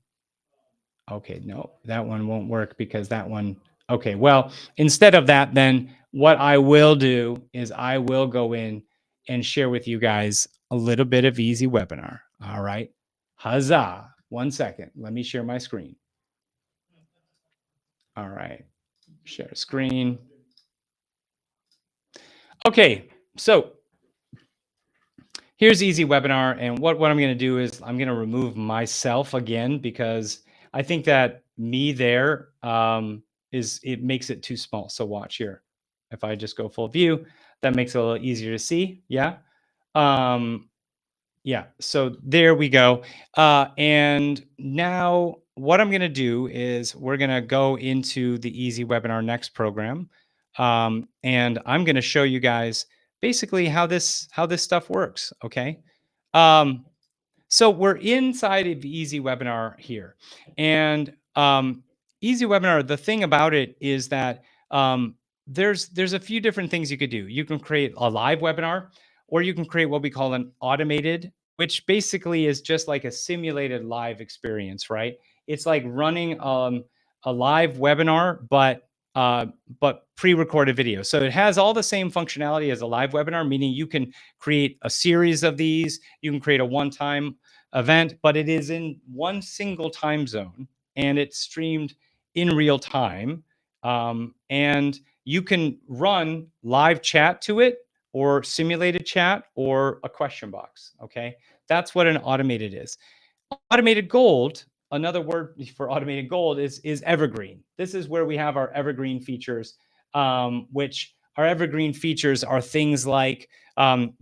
okay, no, that one won't work because that one. Okay. Well, instead of that, then what I will do is I will go in and share with you guys a little bit of Easy Webinar. All right. Huzzah. 1 second. Let me share my screen. All right. Share screen. Okay. So here's Easy Webinar, and what I'm going to do is I'm going to remove myself again because I think that me there it makes it too small. So watch here. If I just go full view, that makes it a little easier to see. Yeah. Yeah. So there we go. And now what I'm going to do is we're going to go into the Easy Webinar Next program, and I'm going to show you guys basically how this stuff works. Okay. So we're inside of Easy Webinar here, and Easy Webinar. The thing about it is that there's a few different things you could do. You can create a live webinar, or you can create what we call an automated, which basically is just like a simulated live experience, right? It's like running a live webinar, but pre-recorded video. So it has all the same functionality as a live webinar, meaning you can create a series of these. You can create a one-time event, but it is in one single time zone and it's streamed in real time. And you can run live chat to it, or simulated chat, or a question box. Okay. That's what an automated is. Automated gold, another word for automated gold, is evergreen. This is where we have our evergreen features, which our evergreen features are things like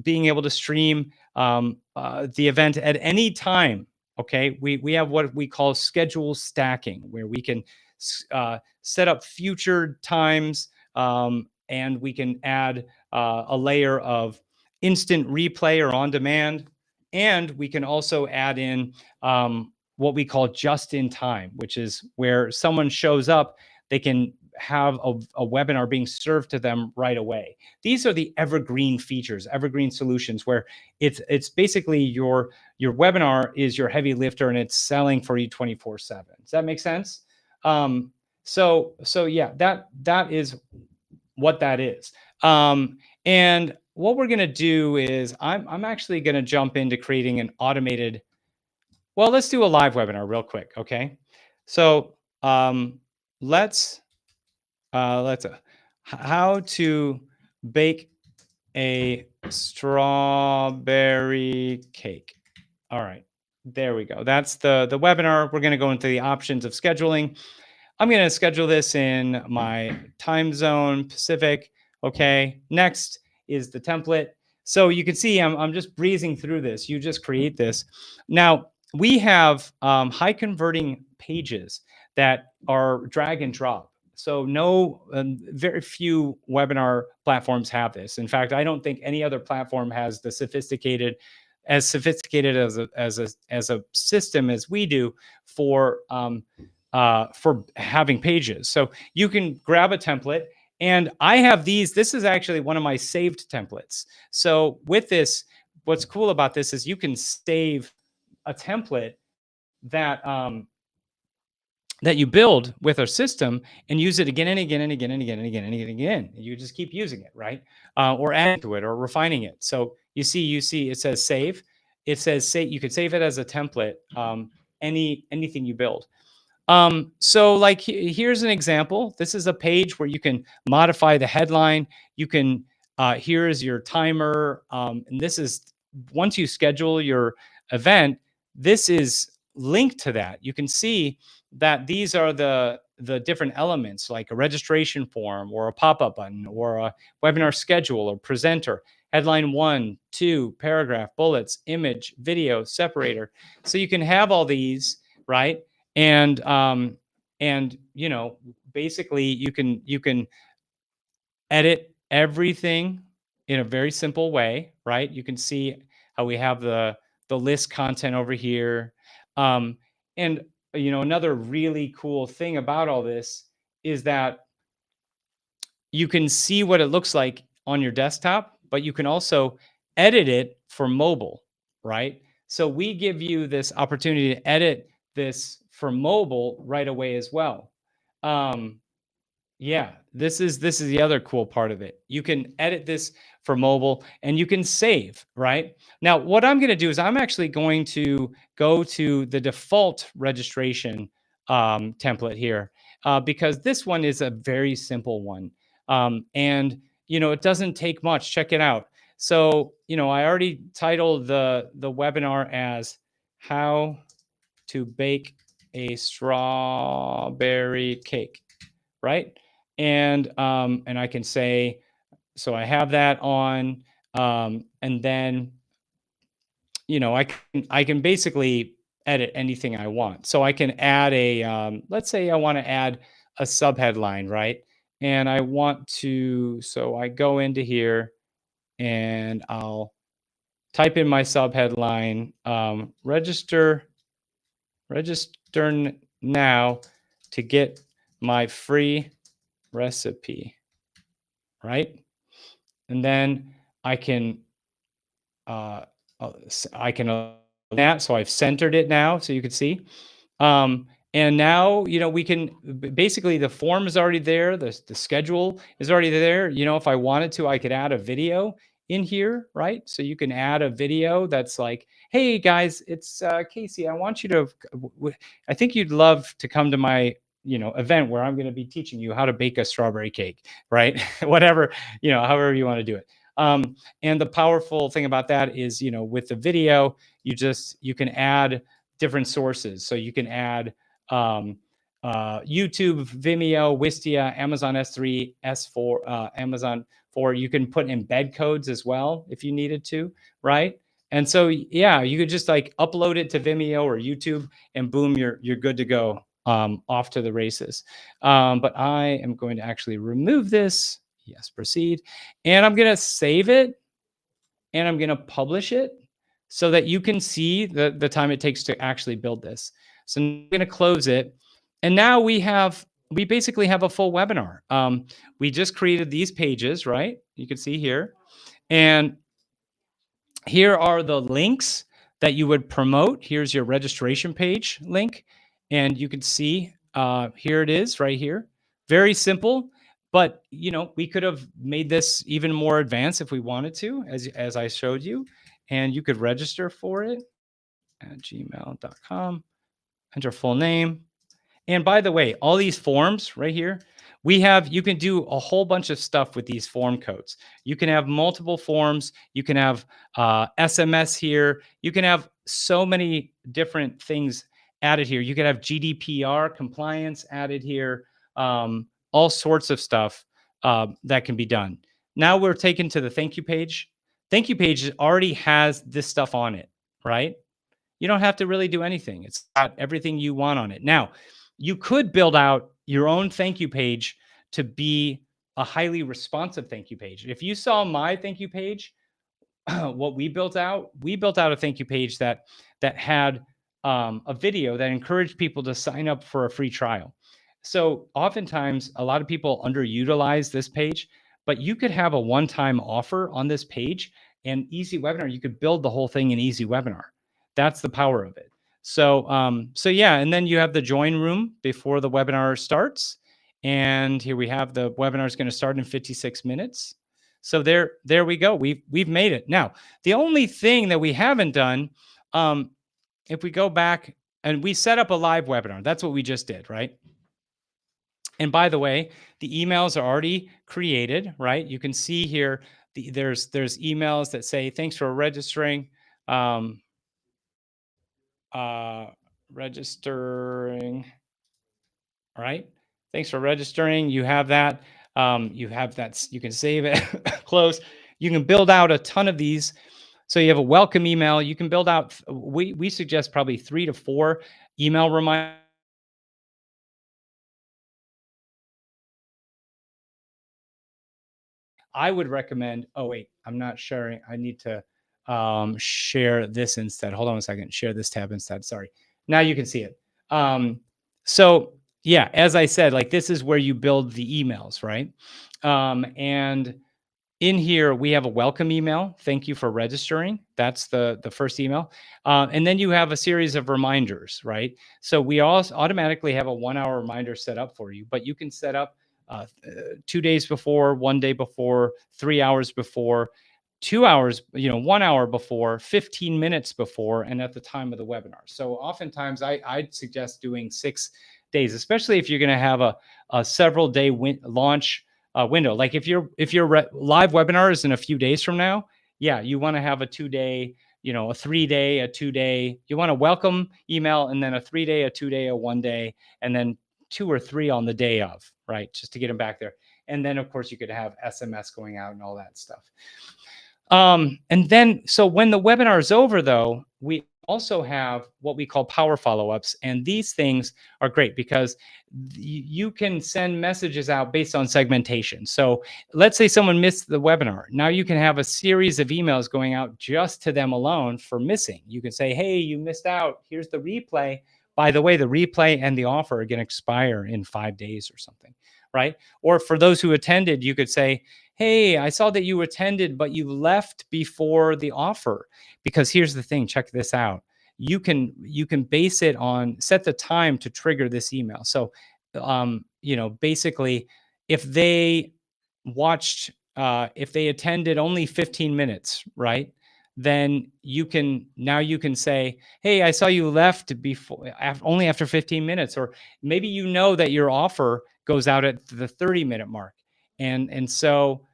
being able to stream the event at any time. Okay, we have what we call schedule stacking, where we can set up future times, and we can add a layer of instant replay or on demand, and we can also add in what we call just in time, which is where someone shows up, they can have a webinar being served to them right away. These are the evergreen features, evergreen solutions, where it's basically your webinar is your heavy lifter and it's selling for you 24/7. Does that make sense? So yeah, that is what that is. And what we're going to do is I'm actually going to jump into creating an automated. Well, let's do a live webinar real quick. Okay. So let's how to bake a strawberry cake. All right, there we go. That's the webinar. We're going to go into the options of scheduling. I'm going to schedule this in my time zone, Pacific. Okay. Next is the template. So you can see I'm just breezing through this. You just create this. Now, we have high converting pages that are drag and drop. So very few webinar platforms have this. In fact, I don't think any other platform has the sophisticated as a system as we do for having pages. So you can grab a template, and I have these. This is actually one of my saved templates. So with this, what's cool about this is you can save a template that that you build with our system and use it again and again and again and again and again and again and again. And you just keep using it, right? Or adding to it or refining it. So you see, it says save. It says save. You could save it as a template. Anything you build. So like here's an example. This is a page where you can modify the headline. You can, here is your timer. And this is, once you schedule your event, this is linked to that. You can see that these are the different elements, like a registration form or a pop-up button or a webinar schedule or presenter, headline 1, 2, paragraph, bullets, image, video, separator. So you can have all these, right? And you know, basically you can edit everything in a very simple way, right? You can see how we have the list content over here. And you know, another really cool thing about all this is that you can see what it looks like on your desktop, but you can also edit it for mobile, right? So we give you this opportunity to edit this for mobile right away as well. Yeah, this is the other cool part of it. You can edit this for mobile and you can save, right? Now, what I'm going to do is I'm actually going to go to the default registration template here, because this one is a very simple one. And, you know, it doesn't take much. Check it out. So, you know, I already titled the webinar as how to bake a strawberry cake, right? And I can say, so I have that on, and then, you know, I can basically edit anything I want. So I can add a, let's say I want to add a subheadline, right? And I want to, so I go into here and I'll type in my subheadline, register now to get my free recipe, right? And then I can that, so I've centered it now, so you can see. And now, we can basically, the form is already there, the schedule is already there. If I wanted to, I could add a video in here, right? So you can add a video that's like, hey guys, it's Casey. I want you to, I think you'd love to come to my event where I'm going to be teaching you how to bake a strawberry cake, right? Whatever, however you want to do it. And the powerful thing about that is, with the video, you can add different sources. So you can add YouTube, Vimeo, Wistia, Amazon S3, S4, Amazon 4. You can put embed codes as well if you needed to, right? And so, yeah, you could just like upload it to Vimeo or YouTube, and boom, you're good to go, off to the races. But I am going to actually remove this. Yes, proceed. And I'm going to save it, and I'm going to publish it so that you can see the time it takes to actually build this. So I'm going to close it. And now we basically have a full webinar. We just created these pages, right? You can see here. And here are the links that you would promote. Here's your registration page link. And you can see here it is right here. Very simple. But, we could have made this even more advanced if we wanted to, as I showed you. And you could register for it at gmail.com, enter full name. And by the way, all these forms right here, you can do a whole bunch of stuff with these form codes. You can have multiple forms. You can have SMS here. You can have so many different things added here. You can have GDPR compliance added here. All sorts of stuff that can be done. Now we're taken to the thank you page. Thank you page already has this stuff on it, right? You don't have to really do anything. It's got everything you want on it. Now, you could build out your own thank you page to be a highly responsive thank you page. If you saw my thank you page, what we built out a thank you page that had a video that encouraged people to sign up for a free trial. So oftentimes, a lot of people underutilize this page, but you could have a one-time offer on this page, and Easy Webinar, you could build the whole thing in Easy Webinar. That's the power of it. So, yeah, and then you have the join room before the webinar starts. And here we have the webinar is going to start in 56 minutes. So there we go. We've made it. Now, the only thing that we haven't done, if we go back and we set up a live webinar, that's what we just did, right? And by the way, the emails are already created, right? You can see here, there's emails that say, thanks for registering. Registering. All right. Thanks for registering. You have that. You can save it, close. You can build out a ton of these. So you have a welcome email. You can build out, we suggest probably 3 to 4 email reminders. I would recommend, oh wait, I'm not sharing. I need to share this instead. Hold on a second. Share this tab instead. Sorry. Now you can see it. So yeah, as I said, like this is where you build the emails, right? And in here, we have a welcome email. Thank you for registering. That's the first email. And then you have a series of reminders, right? So we also automatically have a 1-hour reminder set up for you, but you can set up 2 days before, 1 day before, 3 hours before, 2 hours, 1 hour before, 15 minutes before, and at the time of the webinar. So oftentimes I'd suggest doing 6 days, especially if you're going to have a several day launch window. Like if your live webinar is in a few days from now, yeah, you want to have a 2-day, a 3-day, a 2-day. You want a welcome email, and then a 3-day, a 2-day, a 1-day, and then 2 or 3 on the day of, right? Just to get them back there. And then of course you could have SMS going out and all that stuff. And then, so when the webinar is over though, we also have what we call power follow-ups, and these things are great because you can send messages out based on segmentation. So let's say someone missed the webinar. Now you can have a series of emails going out just to them alone for missing. You can say, hey, you missed out. Here's the replay. By the way, the replay and the offer are going to expire in 5 days or something, right? Or for those who attended, you could say, hey, I saw that you attended, but you left before the offer. Because here's the thing, check this out. You can base it on, set the time to trigger this email. So, basically, if they if they attended only 15 minutes, right? Then you can say, hey, I saw you left before only after 15 minutes, or maybe that your offer goes out at the 30-minute mark, and so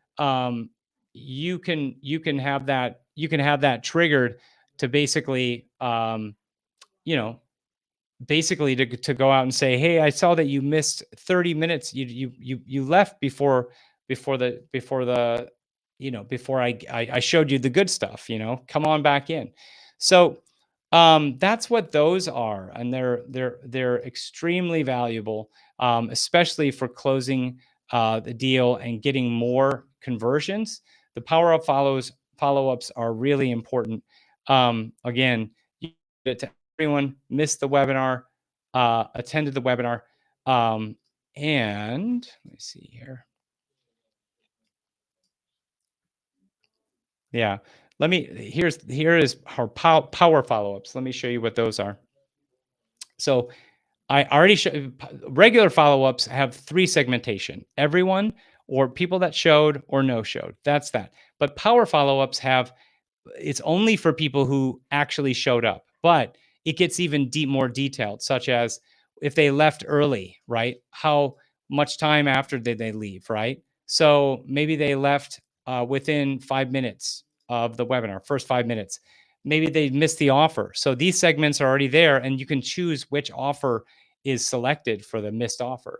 you can have that triggered to basically to go out and say, hey, I saw that you missed 30 minutes. You left before I showed you the good stuff, come on back in. So that's what those are, and they're extremely valuable, especially for closing the deal and getting more conversions. The follow-ups are really important. Again, you get it to everyone, missed the webinar, attended the webinar, and let me see here. Yeah, here is our power follow-ups. Let me show you what those are. So I already showed regular follow-ups have 3 segmentation: everyone, or people that showed, or no showed. That's that. But power follow-ups it's only for people who actually showed up, but it gets even more detailed, such as if they left early, right? How much time after did they leave, right? So maybe they left within 5 minutes of the webinar, first 5 minutes. Maybe they missed the offer. So these segments are already there, and you can choose which offer is selected for the missed offer.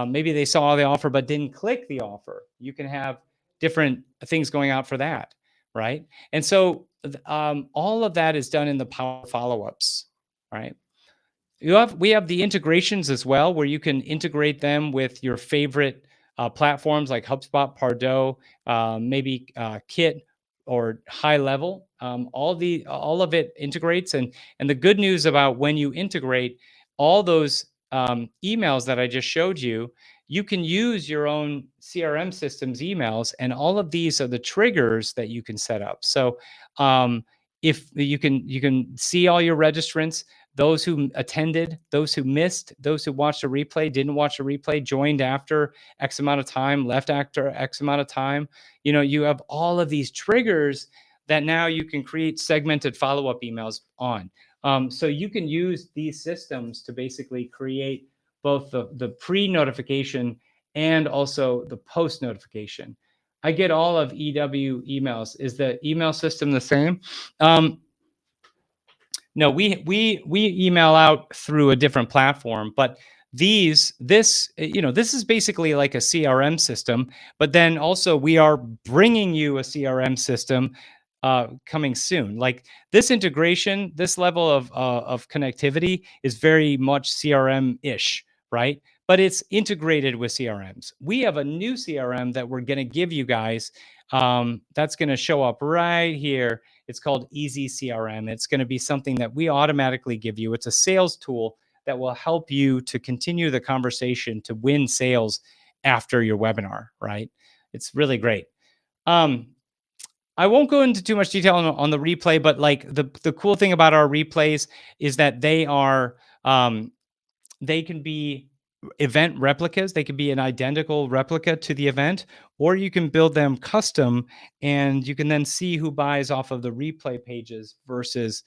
Maybe they saw the offer but didn't click the offer. You can have different things going out for that, right? And so all of that is done in the power follow-ups, right? We have the integrations as well, where you can integrate them with your favorite platforms like HubSpot, Pardot, maybe Kit or High Level. All of it integrates, and the good news about when you integrate all those emails that I just showed you, you can use your own CRM system's emails, and all of these are the triggers that you can set up. So if you can see all your registrants, those who attended, those who missed, those who watched a replay, didn't watch a replay, joined after X amount of time, left after X amount of time. You have all of these triggers that now you can create segmented follow-up emails on. So you can use these systems to basically create both the pre-notification and also the post-notification. I get all of EW emails. Is the email system the same? No, we email out through a different platform, but this is basically like a CRM system, but then also we are bringing you a CRM system coming soon. Like this integration, this level of connectivity is very much CRM-ish, right? But it's integrated with CRMs. We have a new CRM that we're going to give you guys. That's going to show up right here. It's called Easy CRM. It's going to be something that we automatically give you. It's a sales tool that will help you to continue the conversation to win sales after your webinar, right? It's really great. I won't go into too much detail on the replay, but like the cool thing about our replays is that they can be event replicas. They could be an identical replica to the event, or you can build them custom, and you can then see who buys off of the replay pages versus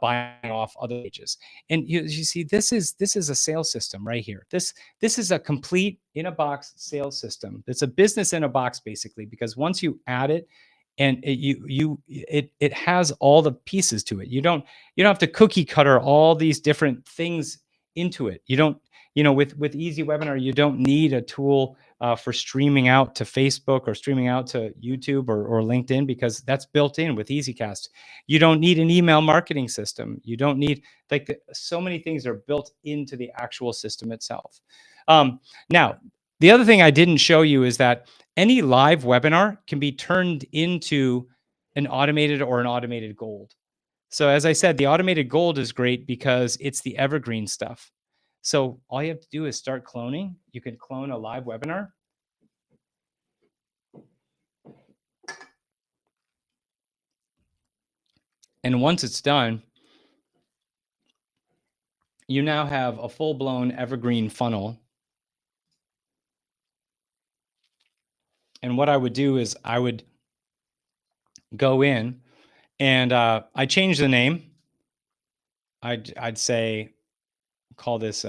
buying off other pages. And you see, this is a sales system right here. This is a complete in a box sales system. It's a business in a box, basically, because once you add it, and it has all the pieces to it. You don't have to cookie cutter all these different things into it. You don't, with Easy Webinar, you don't need a tool for streaming out to Facebook or streaming out to YouTube or LinkedIn, because that's built in with EasyCast. You don't need an email marketing system. You don't need so many things are built into the actual system itself. Now, the other thing I didn't show you is that any live webinar can be turned into an automated gold. So as I said, the automated gold is great because it's the evergreen stuff. So all you have to do is start cloning. You can clone a live webinar. And once it's done, you now have a full-blown evergreen funnel. And what I would do is I would go in and I change the name. I'd say, call this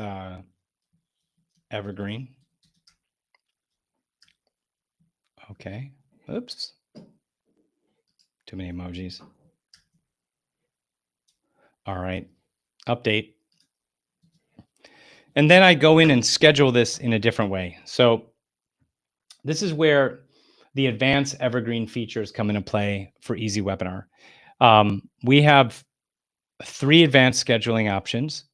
evergreen. Okay. Oops. Too many emojis. All right. Update. And then I go in and schedule this in a different way. So this is where the advanced evergreen features come into play for Easy Webinar. We have 3 advanced scheduling options: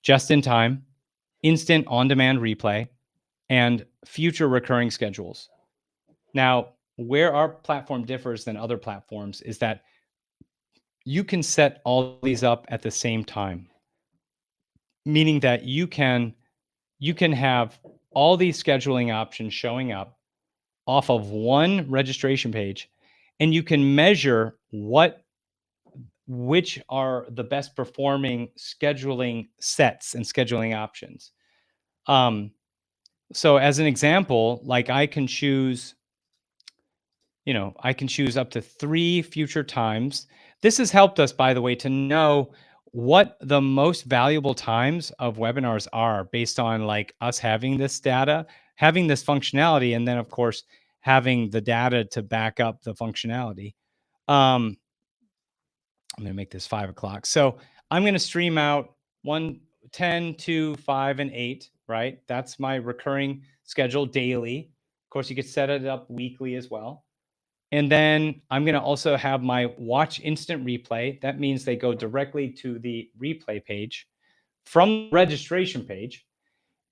just in time, instant on-demand replay, and future recurring schedules. Now, where our platform differs than other platforms is that you can set all these up at the same time, meaning that you can have all these scheduling options showing up off of one registration page, and you can measure which are the best performing scheduling sets and scheduling options. So as an example, like I can choose up to 3 future times. This has helped us, by the way, to know what the most valuable times of webinars are based on like us having this data, having this functionality, and then of course having the data to back up the functionality. I'm going to make this 5 o'clock. So I'm going to stream out 1, 10, 2, 5, and 8, right? That's my recurring schedule daily. Of course, you could set it up weekly as well. And then I'm going to also have my watch instant replay. That means they go directly to the replay page from the registration page.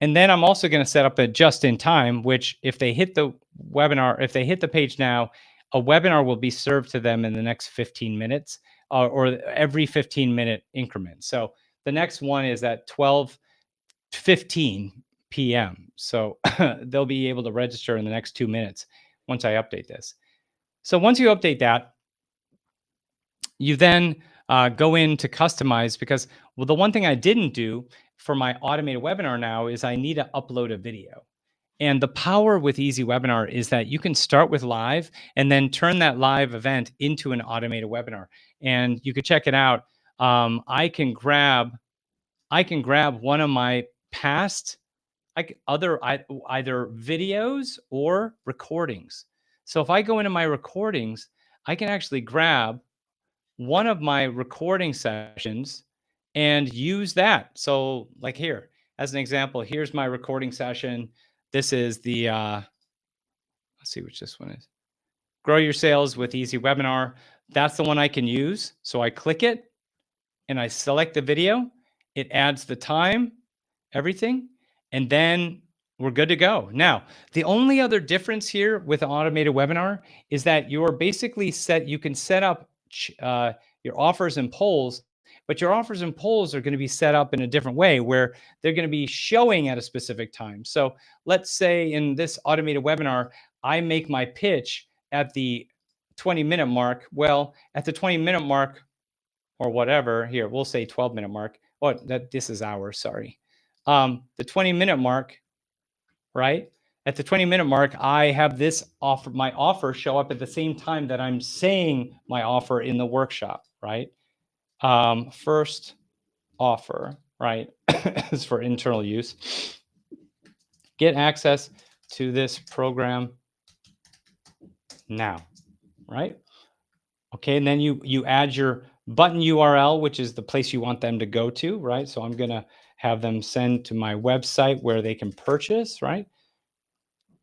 And then I'm also going to set up a just in time, which if they hit the webinar, if they hit the page now, a webinar will be served to them in the next 15 minutes or every 15-minute increment. So the next one is at 12:15 p.m. So they'll be able to register in the next 2 minutes once I update this. So once you update that, you then go in to customize, because the one thing I didn't do for my automated webinar now is I need to upload a video. And the power with Easy Webinar is that you can start with live and then turn that live event into an automated webinar. And you could check it out. I can grab one of my past either videos or recordings. So if I go into my recordings, I can actually grab one of my recording sessions and use that. So like here, as an example, here's my recording session. This is the, let's see which this one is. Grow Your Sales with Easy Webinar. That's the one I can use. So I click it and I select the video. It adds the time, everything, and then we're good to go. Now, the only other difference here with an automated webinar is that you're basically you can set up your offers and polls, but your offers and polls are going to be set up in a different way where they're going to be showing at a specific time. So let's say in this automated webinar, I make my pitch at the 20-minute mark. Well, at the 20-minute mark or whatever, here, we'll say 12-minute mark. Oh, this is hours, sorry. The 20-minute mark, right? At the 20-minute mark, I have my offer show up at the same time that I'm saying my offer in the workshop, right? First offer, right, is for internal use. Get access to this program now, right? Okay, and then you add your button URL, which is the place you want them to go to, right? So I'm going to have them send to my website where they can purchase, right?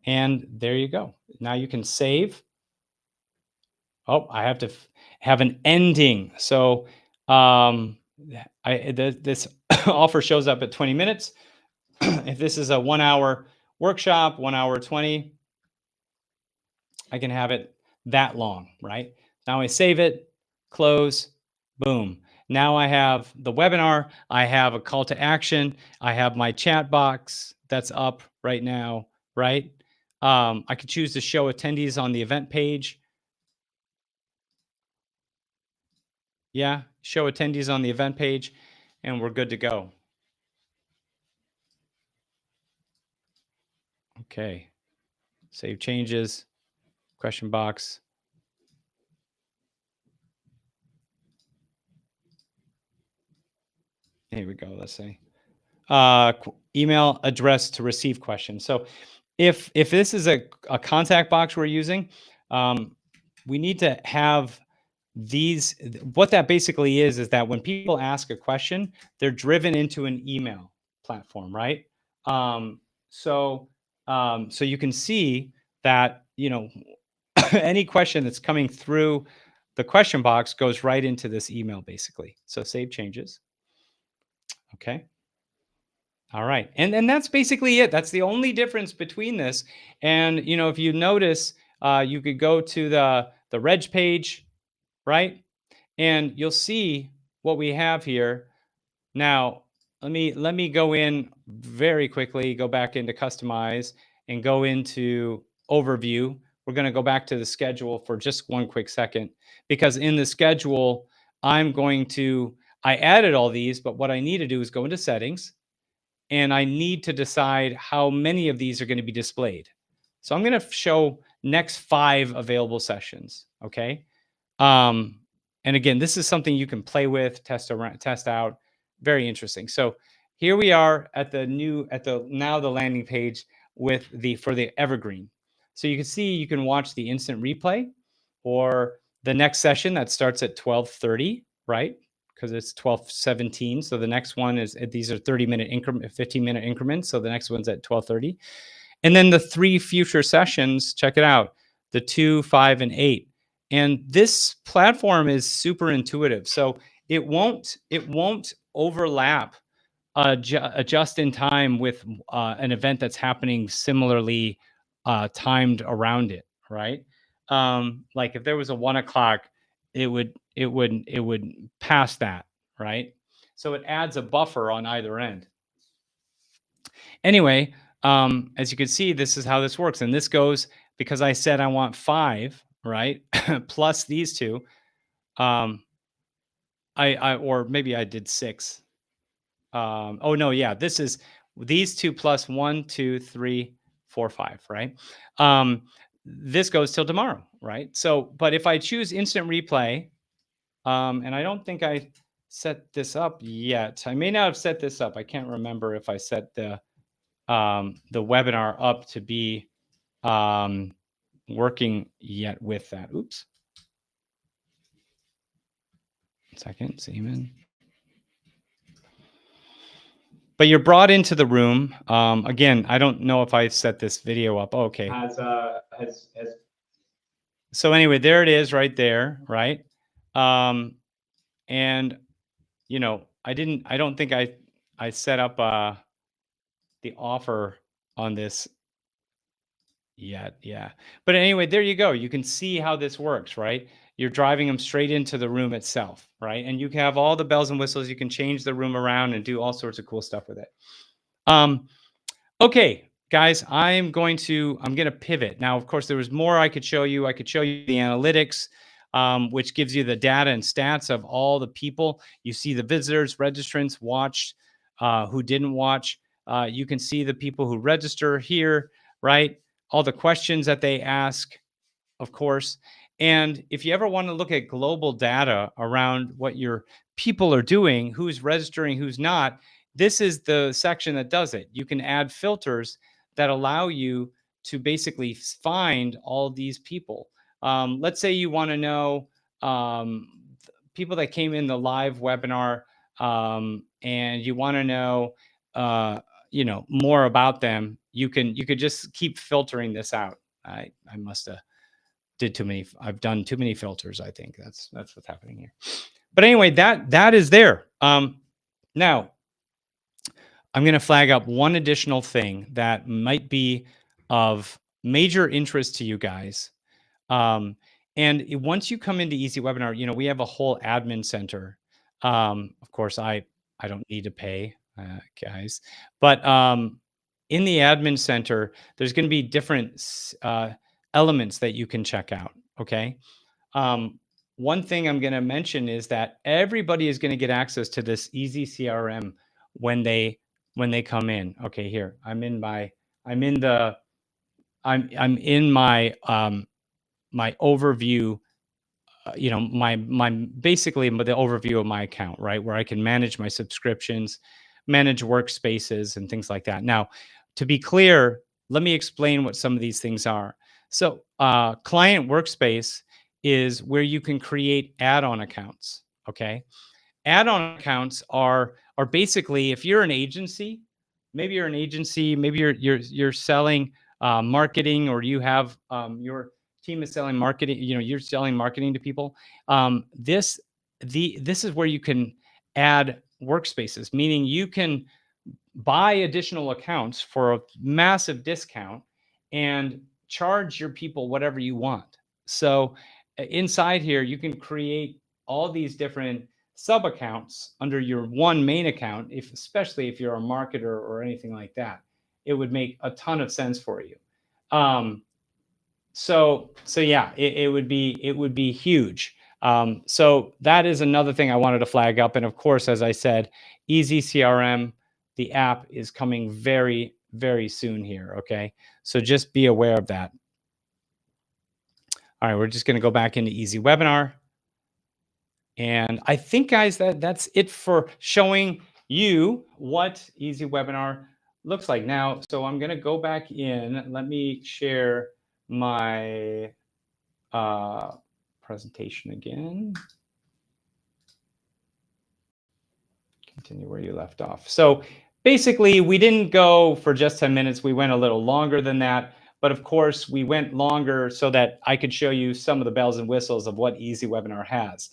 And there you go. Now you can save. Oh, I have to have an ending. So this offer shows up at 20 minutes. If this is a 1 hour workshop, 1 hour 20, I can have it that long, right? Now I save it, close, boom. Now I have the webinar, I have a call to action, I have my chat box that's up right now, right? I could choose to show attendees on the event page. Yeah, show attendees on the event page, and we're good to go. Okay, save changes, question box. Here we go, let's say. Email address to receive questions. So if this is a contact box we're using, we need to have these. What that basically is that when people ask a question, they're driven into an email platform, right? So you can see that, you know, any question that's coming through the question box goes right into this email basically. So save changes. Okay. All right. And that's basically it. That's the only difference between this. And, you know, if you notice, you could go to the reg page, right? And you'll see what we have here. Now, let me go in very quickly, go back into customize and go into overview. We're going to go back to the schedule for just one quick second, because in the schedule, I added all these, but what I need to do is go into settings, and I need to decide how many of these are going to be displayed. So I'm going to show next 5 available sessions. Okay. And again, this is something you can play with, test out. Very interesting. So here we are at the landing page for the evergreen. So you can see, you can watch the instant replay or the next session that starts at 12:30, right? Because it's 12:17. So the next one is, these are 30-minute increment, 15-minute increments. So the next one's at 12:30. And then the 3 future sessions, check it out, the 2, 5, and 8. And this platform is super intuitive. So it won't overlap just in time with an event that's happening similarly timed around it, right? Like if there was a 1 o'clock, it would pass that, right? So it adds a buffer on either end. Anyway, as you can see, this is how this works. And this goes, because I said I want 5, right? Plus these 2. Or maybe I did 6. Oh no, yeah, this is these 2 plus 1, 2, 3, 4, 5, right? This goes till tomorrow, right? So, but if I choose instant replay, and I don't think I set this up yet. I may not have set this up. I can't remember if I set the webinar up to be working yet with that. Oops. 1 second, Seaman. But you're brought into the room. Again, I don't know if I set this video up. Oh, okay. So anyway, there it is right there, right? And you know, I don't think I set up the offer on this yet. Yeah. But anyway, there you go. You can see how this works, right? You're driving them straight into the room itself, right? And you can have all the bells and whistles. You can change the room around and do all sorts of cool stuff with it. Okay, guys, I'm going to pivot. Now, of course, there was more I could show you. I could show you the analytics, which gives you the data and stats of all the people. You see the visitors, registrants, watched, who didn't watch. You can see the people who register here, right? All the questions that they ask, of course. And if you ever want to look at global data around what your people are doing, who's registering, who's not, this is the section that does it. You can add filters that allow you to basically find all these people. Let's say you want to know people that came in the live webinar, and you want to know, you know, more about them. you could just keep filtering this out. I must have did too many. I've done too many filters. I think that's what's happening here. But anyway, that is there. Now I'm going to flag up one additional thing that might be of major interest to you guys. Once you come into Easy Webinar, we have a whole admin center. Of course, I don't need to pay, guys, but in the admin center, there's going to be different elements that you can check out. Okay. One thing I'm going to mention is that everybody is going to get access to this Easy CRM when they come in. Okay, here I'm in my my overview. My basically the overview of my account, right, where I can manage my subscriptions, manage workspaces, and things like that. Now, to be clear, let me explain what some of these things are. So, client workspace is where you can create add-on accounts. Okay, add-on accounts are basically, if you're an agency, maybe you're selling marketing, or you have your team is selling marketing. You're selling marketing to people. This is where you can add workspaces, meaning you can buy additional accounts for a massive discount and charge your people whatever you want. So inside here, you can create all these different sub accounts under your one main account, especially if you're a marketer or anything like that. It would make a ton of sense for you. So yeah, it would be huge. So that is another thing I wanted to flag up. And of course, as I said, Easy CRM, the app, is coming very, very soon here. Okay, so just be aware of that. All right, we're just going to go back into Easy Webinar. And I think, guys, that's it for showing you what Easy Webinar looks like now. So I'm going to go back in. Let me share my presentation again. Continue where you left off. So basically, we didn't go for just 10 minutes. We went a little longer than that. But of course, we went longer so that I could show you some of the bells and whistles of what Easy Webinar has.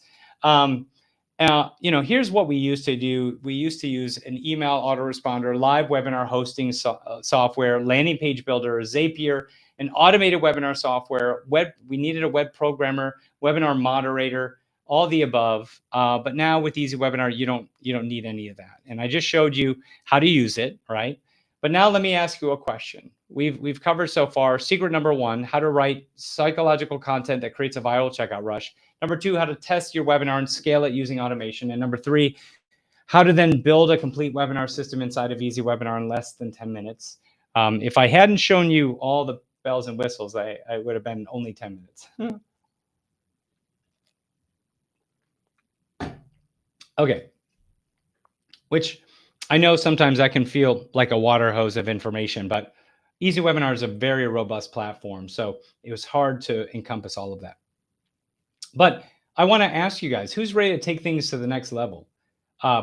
Here's what we used to do. We used to use an email autoresponder, live webinar hosting software, landing page builder, Zapier, an automated webinar software. We needed a web programmer, webinar moderator, all the above. But now with Easy Webinar, you don't need any of that. And I just showed you how to use it, right? But now let me ask you a question. We've covered so far secret number 1, how to write psychological content that creates a viral checkout rush. Number 2, how to test your webinar and scale it using automation. And number 3, how to then build a complete webinar system inside of Easy Webinar in less than 10 minutes. If I hadn't shown you all the bells and whistles, I would have been only 10 minutes. Okay. Which I know sometimes that can feel like a water hose of information, but Easy Webinar is a very robust platform, so it was hard to encompass all of that. But I want to ask you guys, who's ready to take things to the next level?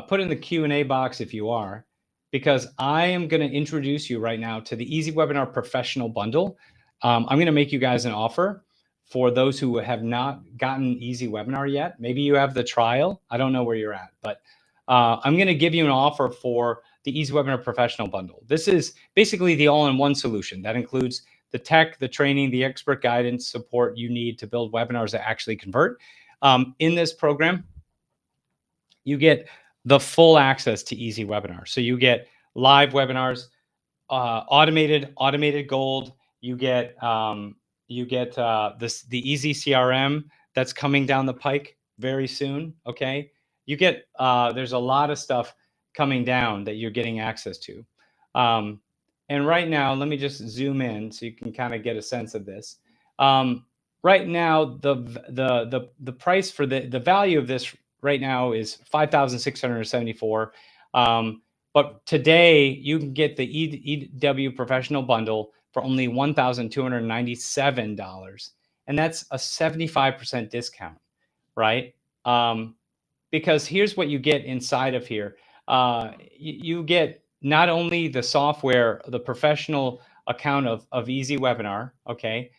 Put in the Q&A box if you are, because I am going to introduce you right now to the Easy Webinar Professional Bundle. I'm going to make you guys an offer for those who have not gotten Easy Webinar yet. Maybe you have the trial. I don't know where you're at, but I'm going to give you an offer for the Easy Webinar Professional Bundle. This is basically the all-in-one solution that includes the tech, the training, the expert guidance support you need to build webinars that actually convert. In this program, you get the full access to Easy Webinar. So you get live webinars, automated gold. You get the Easy CRM that's coming down the pike very soon. Okay, you get there's a lot of stuff coming down that you're getting access to. And right now, let me just zoom in so you can kind of get a sense of this. Right now, the price for the value of this right now is $5,674. But today you can get the EW Professional Bundle for only $1,297, and that's a 75% discount, right? Because here's what you get inside of here. You get not only the software, the professional account of Easy Webinar, okay,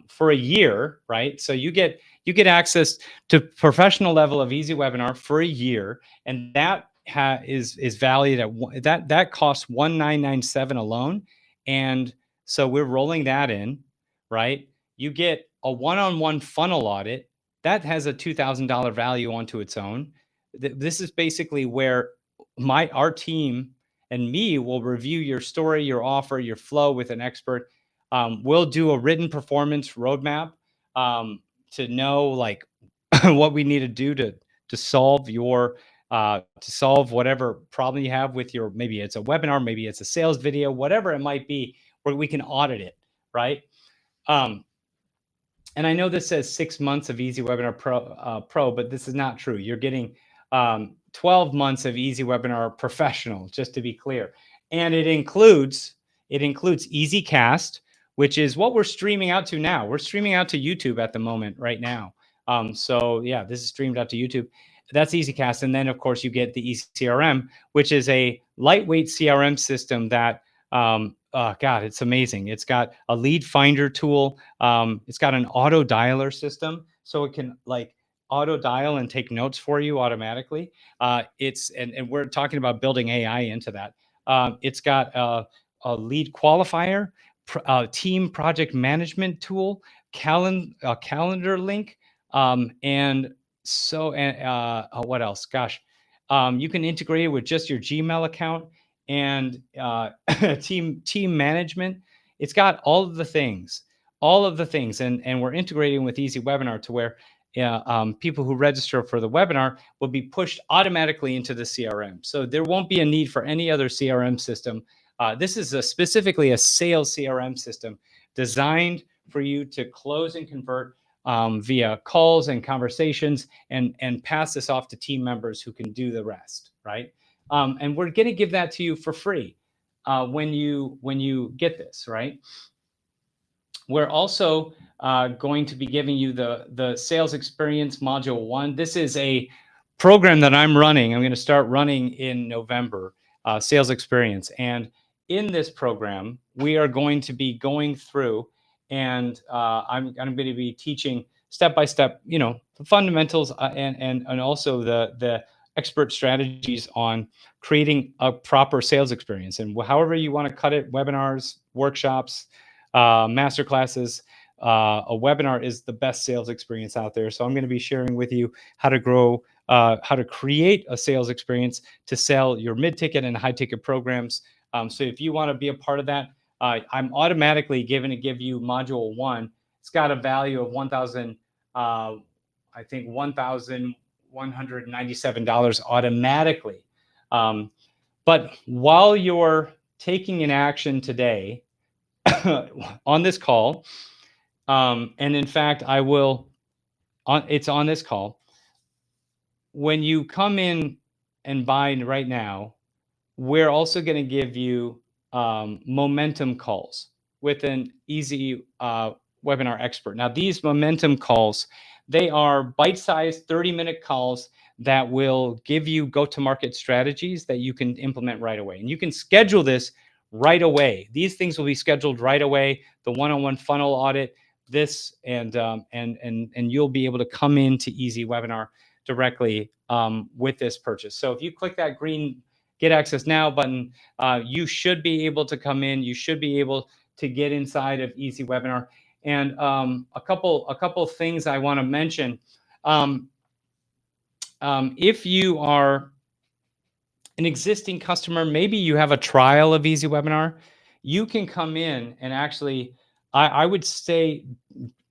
for a year, right? So you get access to professional level of Easy Webinar for a year, and that is valued at that costs $1,997 alone, and so we're rolling that in, right? You get a one-on-one funnel audit that has a $2,000 value onto its own. This is basically where our team and me will review your story, your offer, your flow with an expert. We'll do a written performance roadmap to know like what we need to do to solve your to solve whatever problem you have with your, maybe it's a webinar, maybe it's a sales video, whatever it might be, where we can audit it, right? And I know this says 6 months of Easy Webinar Pro, but this is not true. You're getting 12 months of Easy Webinar Professional, just to be clear. And it includes EasyCast, which is what we're streaming out to now. We're streaming out to YouTube at the moment right now. So yeah, this is streamed out to YouTube. That's EasyCast. And then of course you get the Easy CRM, which is a lightweight CRM system that God, it's amazing. It's got a lead finder tool. It's got an auto dialer system, so it can like auto dial and take notes for you automatically. And we're talking about building AI into that. It's got a lead qualifier, team project management tool, calendar link, and what else? Gosh, you can integrate it with just your Gmail account and team management. It's got all of the things, and we're integrating with Easy Webinar to where people who register for the webinar will be pushed automatically into the CRM. So there won't be a need for any other CRM system. This is specifically a sales CRM system designed for you to close and convert via calls and conversations, and pass this off to team members who can do the rest, right? And we're going to give that to you for free when you get this, right? We're also going to be giving you the Sales Experience Module 1. This is a program that I'm running. I'm going to start running in November, Sales Experience. And in this program, we are going to be going through, and I'm going to be teaching step-by-step, the fundamentals and also the expert strategies on creating a proper sales experience. And however you want to cut it, webinars, workshops, masterclasses, a webinar is the best sales experience out there. So I'm going to be sharing with you how to grow, how to create a sales experience to sell your mid-ticket and high-ticket programs. So if you want to be a part of that, I'm automatically going to give you Module 1. It's got a value of $1,197 automatically. But while you're taking an action today on this call, and in fact, it's on this call, when you come in and buy right now, we're also going to give you momentum calls with an Easy Webinar expert. Now, these momentum calls, they are bite-sized 30-minute calls that will give you go-to-market strategies that you can implement right away. And you can schedule this right away. These things will be scheduled right away. The one-on-one funnel audit, this, and you'll be able to come into Easy Webinar directly with this purchase. So if you click that green Get Access Now button, you should be able to come in. You should be able to get inside of Easy Webinar. And a couple things I want to mention. If you are an existing customer, maybe you have a trial of Easy Webinar, you can come in and actually, I would say,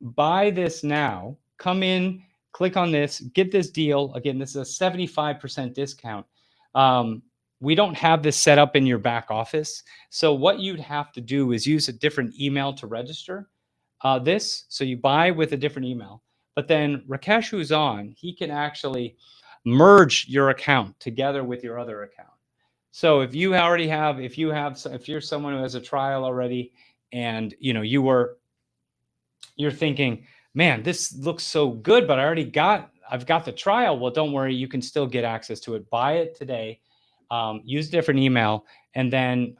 buy this now, come in, click on this, get this deal. Again, this is a 75% discount. We don't have this set up in your back office. So what you'd have to do is use a different email to register this. So you buy with a different email, but then Rakesh, who's on, he can actually merge your account together with your other account. So if you already have, if you're someone who has a trial already, and you're thinking, man, this looks so good, but I've got the trial. Well, don't worry, you can still get access to it. Buy it today, use a different email, and then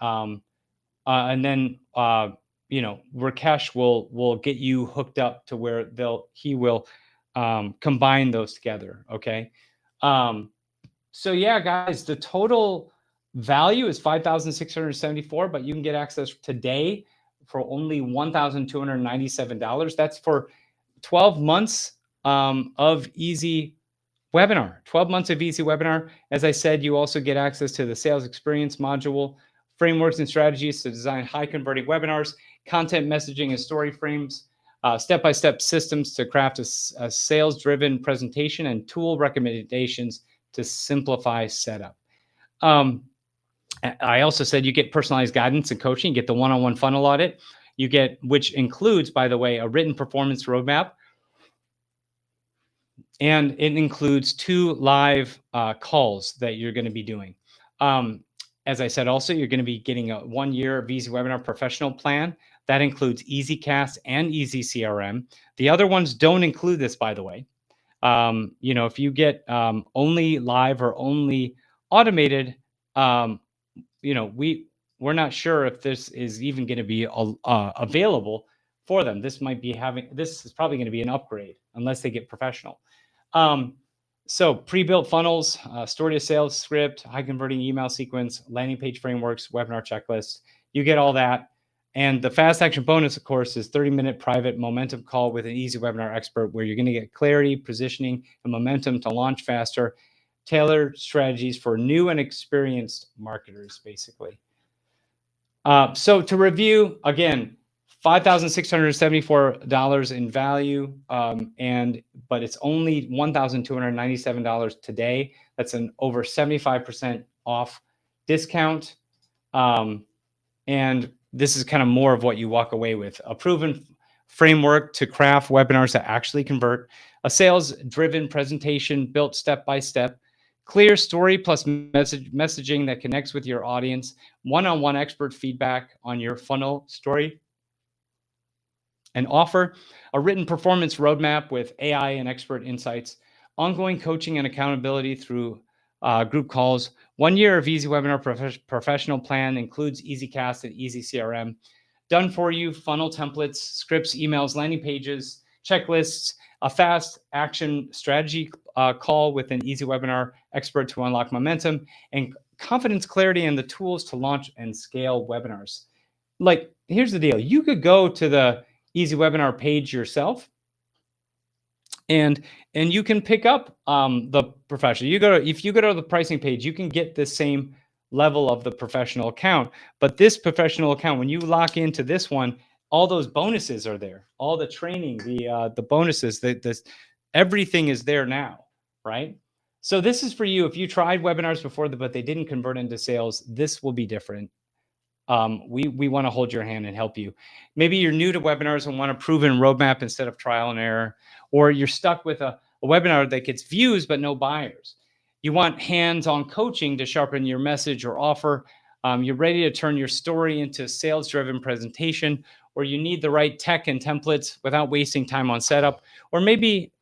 Rakesh will get you hooked up to where he will combine those together. Okay. So yeah, guys, the total value is 5,674, but you can get access today for only $1,297. That's for 12 months of Easy Webinar. 12 months of Easy Webinar. As I said, you also get access to the sales experience module, frameworks and strategies to design high converting webinars, content messaging and story frames, step-by-step systems to craft a sales-driven presentation, and tool recommendations to simplify setup. I also said you get personalized guidance and coaching. You get the one-on-one funnel audit. You get, which includes, by the way, a written performance roadmap. And it includes 2 live calls that you're going to be doing. As I said, also, you're going to be getting a 1 year of Easy Webinar Professional plan. That includes EasyCast and Easy CRM. The other ones don't include this, by the way. If you get only live or only automated, we're not sure if this is even going to be available for them. This is probably going to be an upgrade unless they get professional. So pre-built funnels, story to sales script, high converting email sequence, landing page frameworks, webinar checklist. You get all that. And the fast action bonus, of course, is 30-minute private momentum call with an Easy Webinar expert where you're going to get clarity, positioning, and momentum to launch faster, tailored strategies for new and experienced marketers, basically. So to review, again, $5,674 in value, but it's only $1,297 today. That's an over 75% off discount. And this is kind of more of what you walk away with: a proven framework to craft webinars that actually convert, a sales-driven presentation built step by step, clear story plus messaging that connects with your audience, one-on-one expert feedback on your funnel story, and offer a written performance roadmap with AI and expert insights, ongoing coaching and accountability through group calls. 1 year of Easy Webinar Professional plan includes EasyCast and Easy CRM. Done for you funnel templates, scripts, emails, landing pages, checklists, a fast action strategy call with an Easy Webinar expert to unlock momentum, and confidence, clarity, and the tools to launch and scale webinars. Like, here's the deal. You could go to the Easy Webinar page yourself, and you can pick up the professional. If you go to the pricing page, you can get the same level of the professional account. But this professional account, when you lock into this one, all those bonuses are there. All the training, the bonuses, everything is there now, right? So this is for you. If you tried webinars before, but they didn't convert into sales, this will be different. We want to hold your hand and help you. Maybe you're new to webinars and want a proven roadmap instead of trial and error, or you're stuck with a webinar that gets views but no buyers. You want hands-on coaching to sharpen your message or offer. You're ready to turn your story into sales-driven presentation, or you need the right tech and templates without wasting time on setup, or maybe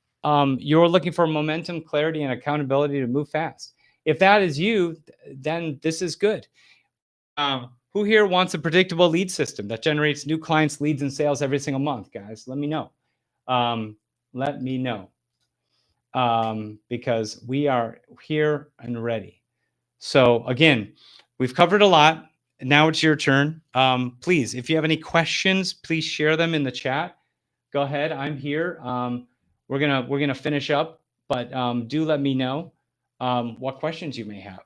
you're looking for momentum, clarity, and accountability to move fast. If that is you, then this is good. Who here wants a predictable lead system that generates new clients, leads, and sales every single month, guys? Let me know. Let me know. Because we are here and ready. So again, we've covered a lot. Now it's your turn. Please, if you have any questions, please share them in the chat. Go ahead. I'm here. We're gonna finish up, but do let me know what questions you may have.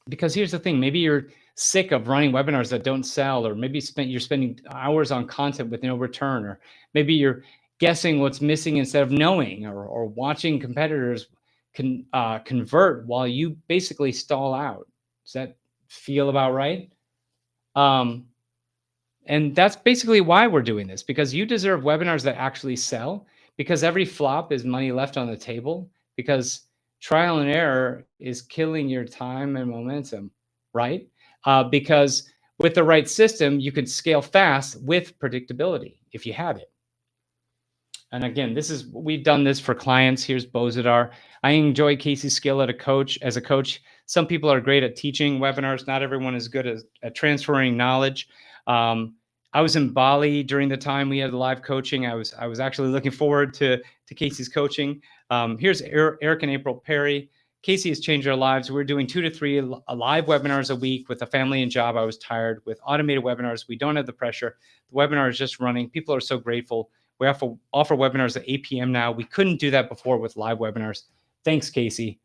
Because here's the thing, maybe you're sick of running webinars that don't sell, or maybe you're spending hours on content with no return, or maybe you're guessing what's missing instead of knowing, or watching competitors convert while you basically stall out. Does that feel about right? And that's basically why we're doing this, because you deserve webinars that actually sell, because every flop is money left on the table, because trial and error is killing your time and momentum, right? Because with the right system, you could scale fast with predictability if you have it. And again, we've done this for clients. Here's Bozidar. I enjoy Casey's skill as a coach. Some people are great at teaching webinars. Not everyone is good at transferring knowledge. I was in Bali during the time we had the live coaching. I was actually looking forward to Casey's coaching. Here's Eric and April Perry. Casey has changed our lives. We're doing 2 to 3 live webinars a week with a family and job. I was tired. With automated webinars, we don't have the pressure. The webinar is just running. People are so grateful. We offer webinars at 8 p.m. now. We couldn't do that before with live webinars. Thanks, Casey.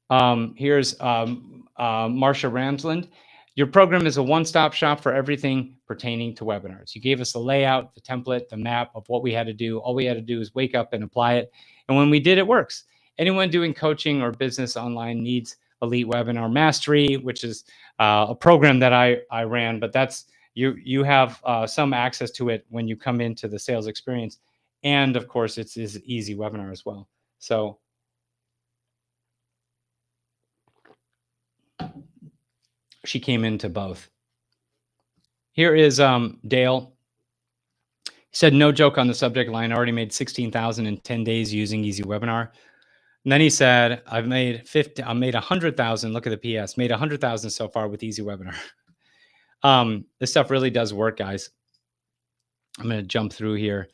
Here's Marsha Ramsland. Your program is a one-stop shop for everything pertaining to webinars. You gave us the layout, the template, the map of what we had to do. All we had to do is wake up and apply it. And when we did, it works. Anyone doing coaching or business online needs Elite Webinar Mastery, which is a program that I ran, but that's you have some access to it when you come into the sales experience. And of course, it's Easy Webinar as well. So she came into both. Here is Dale. He said, no joke on the subject line. I already made 16,000 in 10 days using Easy Webinar. And then he said, I made 100,000. Look at the PS. Made 100,000 so far with Easy Webinar. This stuff really does work, guys. I'm going to jump through here.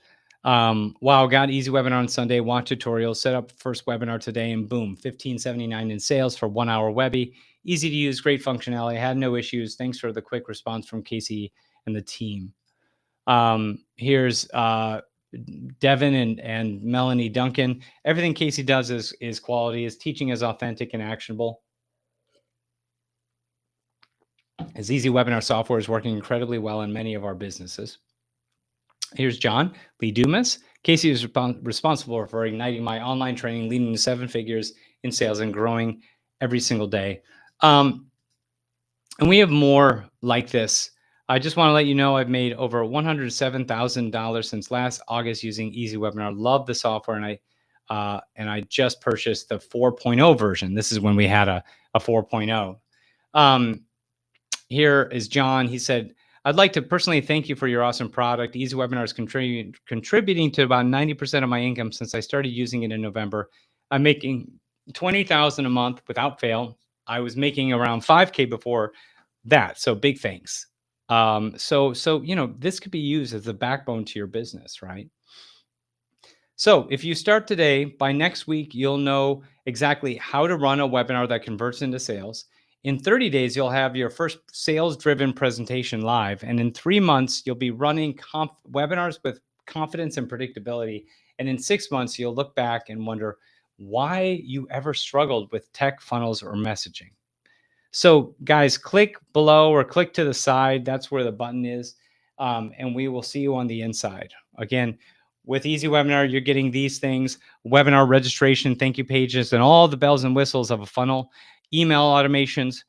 Wow, got Easy Webinar on Sunday. Watch tutorials. Set up first webinar today, and boom, $15.79 in sales for 1 hour Webby. Easy to use, great functionality. Had no issues. Thanks for the quick response from Casey and the team. Here's Devin and Melanie Duncan. Everything Casey does is quality. His teaching is authentic and actionable. His Easy Webinar software is working incredibly well in many of our businesses. Here's John Lee Dumas. Casey is responsible for igniting my online training, leading to 7 figures in sales and growing every single day. And we have more like this. I just want to let you know I've made over $107,000 since last August using Easy Webinar. Love the software, and I just purchased the 4.0 version. This is when we had a 4.0. Here is John. He said, I'd like to personally thank you for your awesome product. Easy Webinar is contributing to about 90% of my income since I started using it in November. I'm making $20,000 a month without fail. I was making around $5K before that. So big thanks. So this could be used as the backbone to your business, right? So if you start today, by next week, you'll know exactly how to run a webinar that converts into sales. In 30 days, you'll have your first sales-driven presentation live. And in 3 months, you'll be running webinars with confidence and predictability. And in 6 months, you'll look back and wonder why you ever struggled with tech, funnels, or messaging. So guys, click below or click to the side. That's where the button is. And we will see you on the inside. Again, with Easy Webinar, you're getting these things: webinar registration, thank you pages, and all the bells and whistles of a funnel, email automations,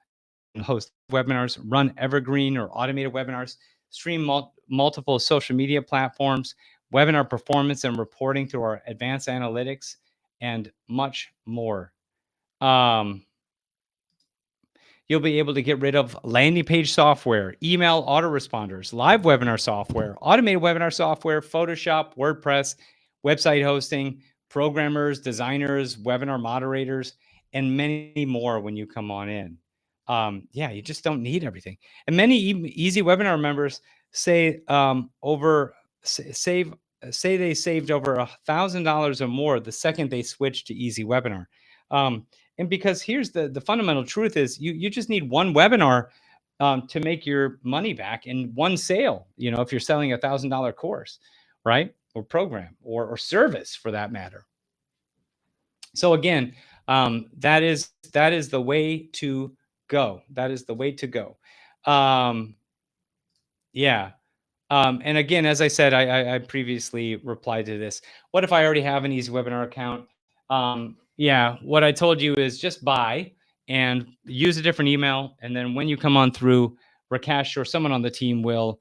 host webinars, run evergreen or automated webinars, stream multiple social media platforms, webinar performance and reporting through our advanced analytics, and much more. You'll be able to get rid of landing page software, email autoresponders, live webinar software, automated webinar software, Photoshop, WordPress, website hosting, programmers, designers, webinar moderators, and many more when you come on in. You just don't need everything. And many Easy Webinar members say they saved over $1,000 or more the second they switched to Easy Webinar. And because here's the fundamental truth is you just need one webinar to make your money back, and one sale, if you're selling $1,000 course, right? Or program or service for that matter. So again, that is the way to go. That is the way to go. And again, as I said, I previously replied to this. What if I already have an Easy Webinar account? What I told you is just buy and use a different email. And then when you come on through, Rakesh or someone on the team will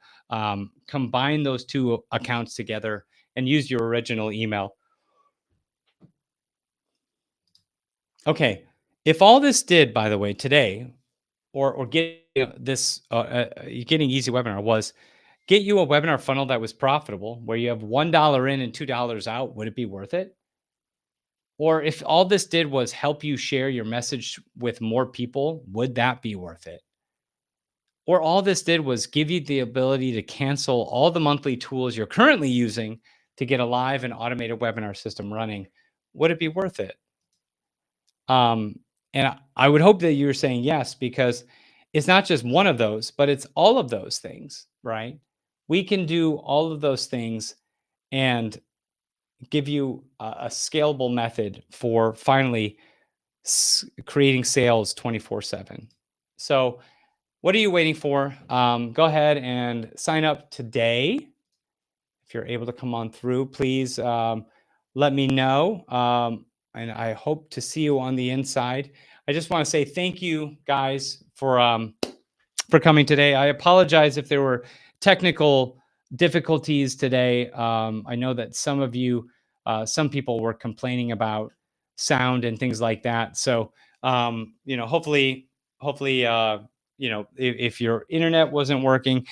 combine those 2 accounts together and use your original email. Okay. If all this did, by the way, today, or getting this, getting Easy Webinar was get you a webinar funnel that was profitable, where you have $1 in and $2 out, would it be worth it? Or if all this did was help you share your message with more people, would that be worth it? Or all this did was give you the ability to cancel all the monthly tools you're currently using to get a live and automated webinar system running, would it be worth it? And I would hope that you're saying yes, because it's not just one of those, but it's all of those things, right? We can do all of those things and give you a scalable method for finally creating sales 24/7. So what are you waiting for? Go ahead and sign up today. If you're able to come on through, please let me know. And I hope to see you on the inside. I just want to say thank you guys for coming today. I apologize if there were technical difficulties today. I know that some of you, some people were complaining about sound and things like that. So, hopefully, if your internet wasn't working,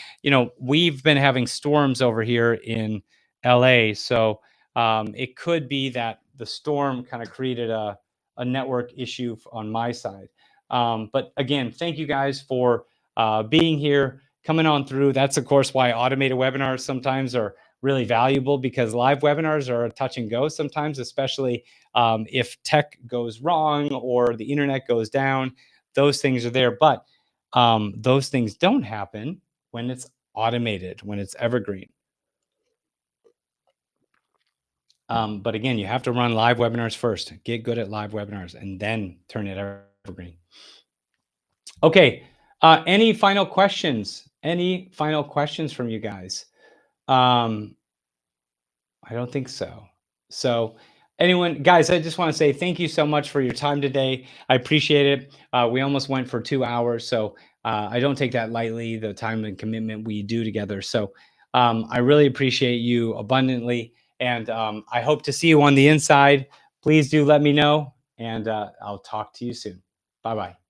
we've been having storms over here in LA. So it could be that the storm kind of created a network issue on my side. But again, thank you guys for being here, coming on through. That's, of course, why automated webinars sometimes are really valuable, because live webinars are a touch and go sometimes, especially if tech goes wrong or the internet goes down. Those things are there. But those things don't happen when it's automated, when it's evergreen. But again, you have to run live webinars first, get good at live webinars, and then turn it evergreen. Okay. Any final questions? Any final questions from you guys? I don't think so. So anyone, guys, I just want to say thank you so much for your time today. I appreciate it. We almost went for 2 hours. So I don't take that lightly, the time and commitment we do together. So I really appreciate you abundantly. And I hope to see you on the inside. Please do let me know, and I'll talk to you soon. Bye-bye.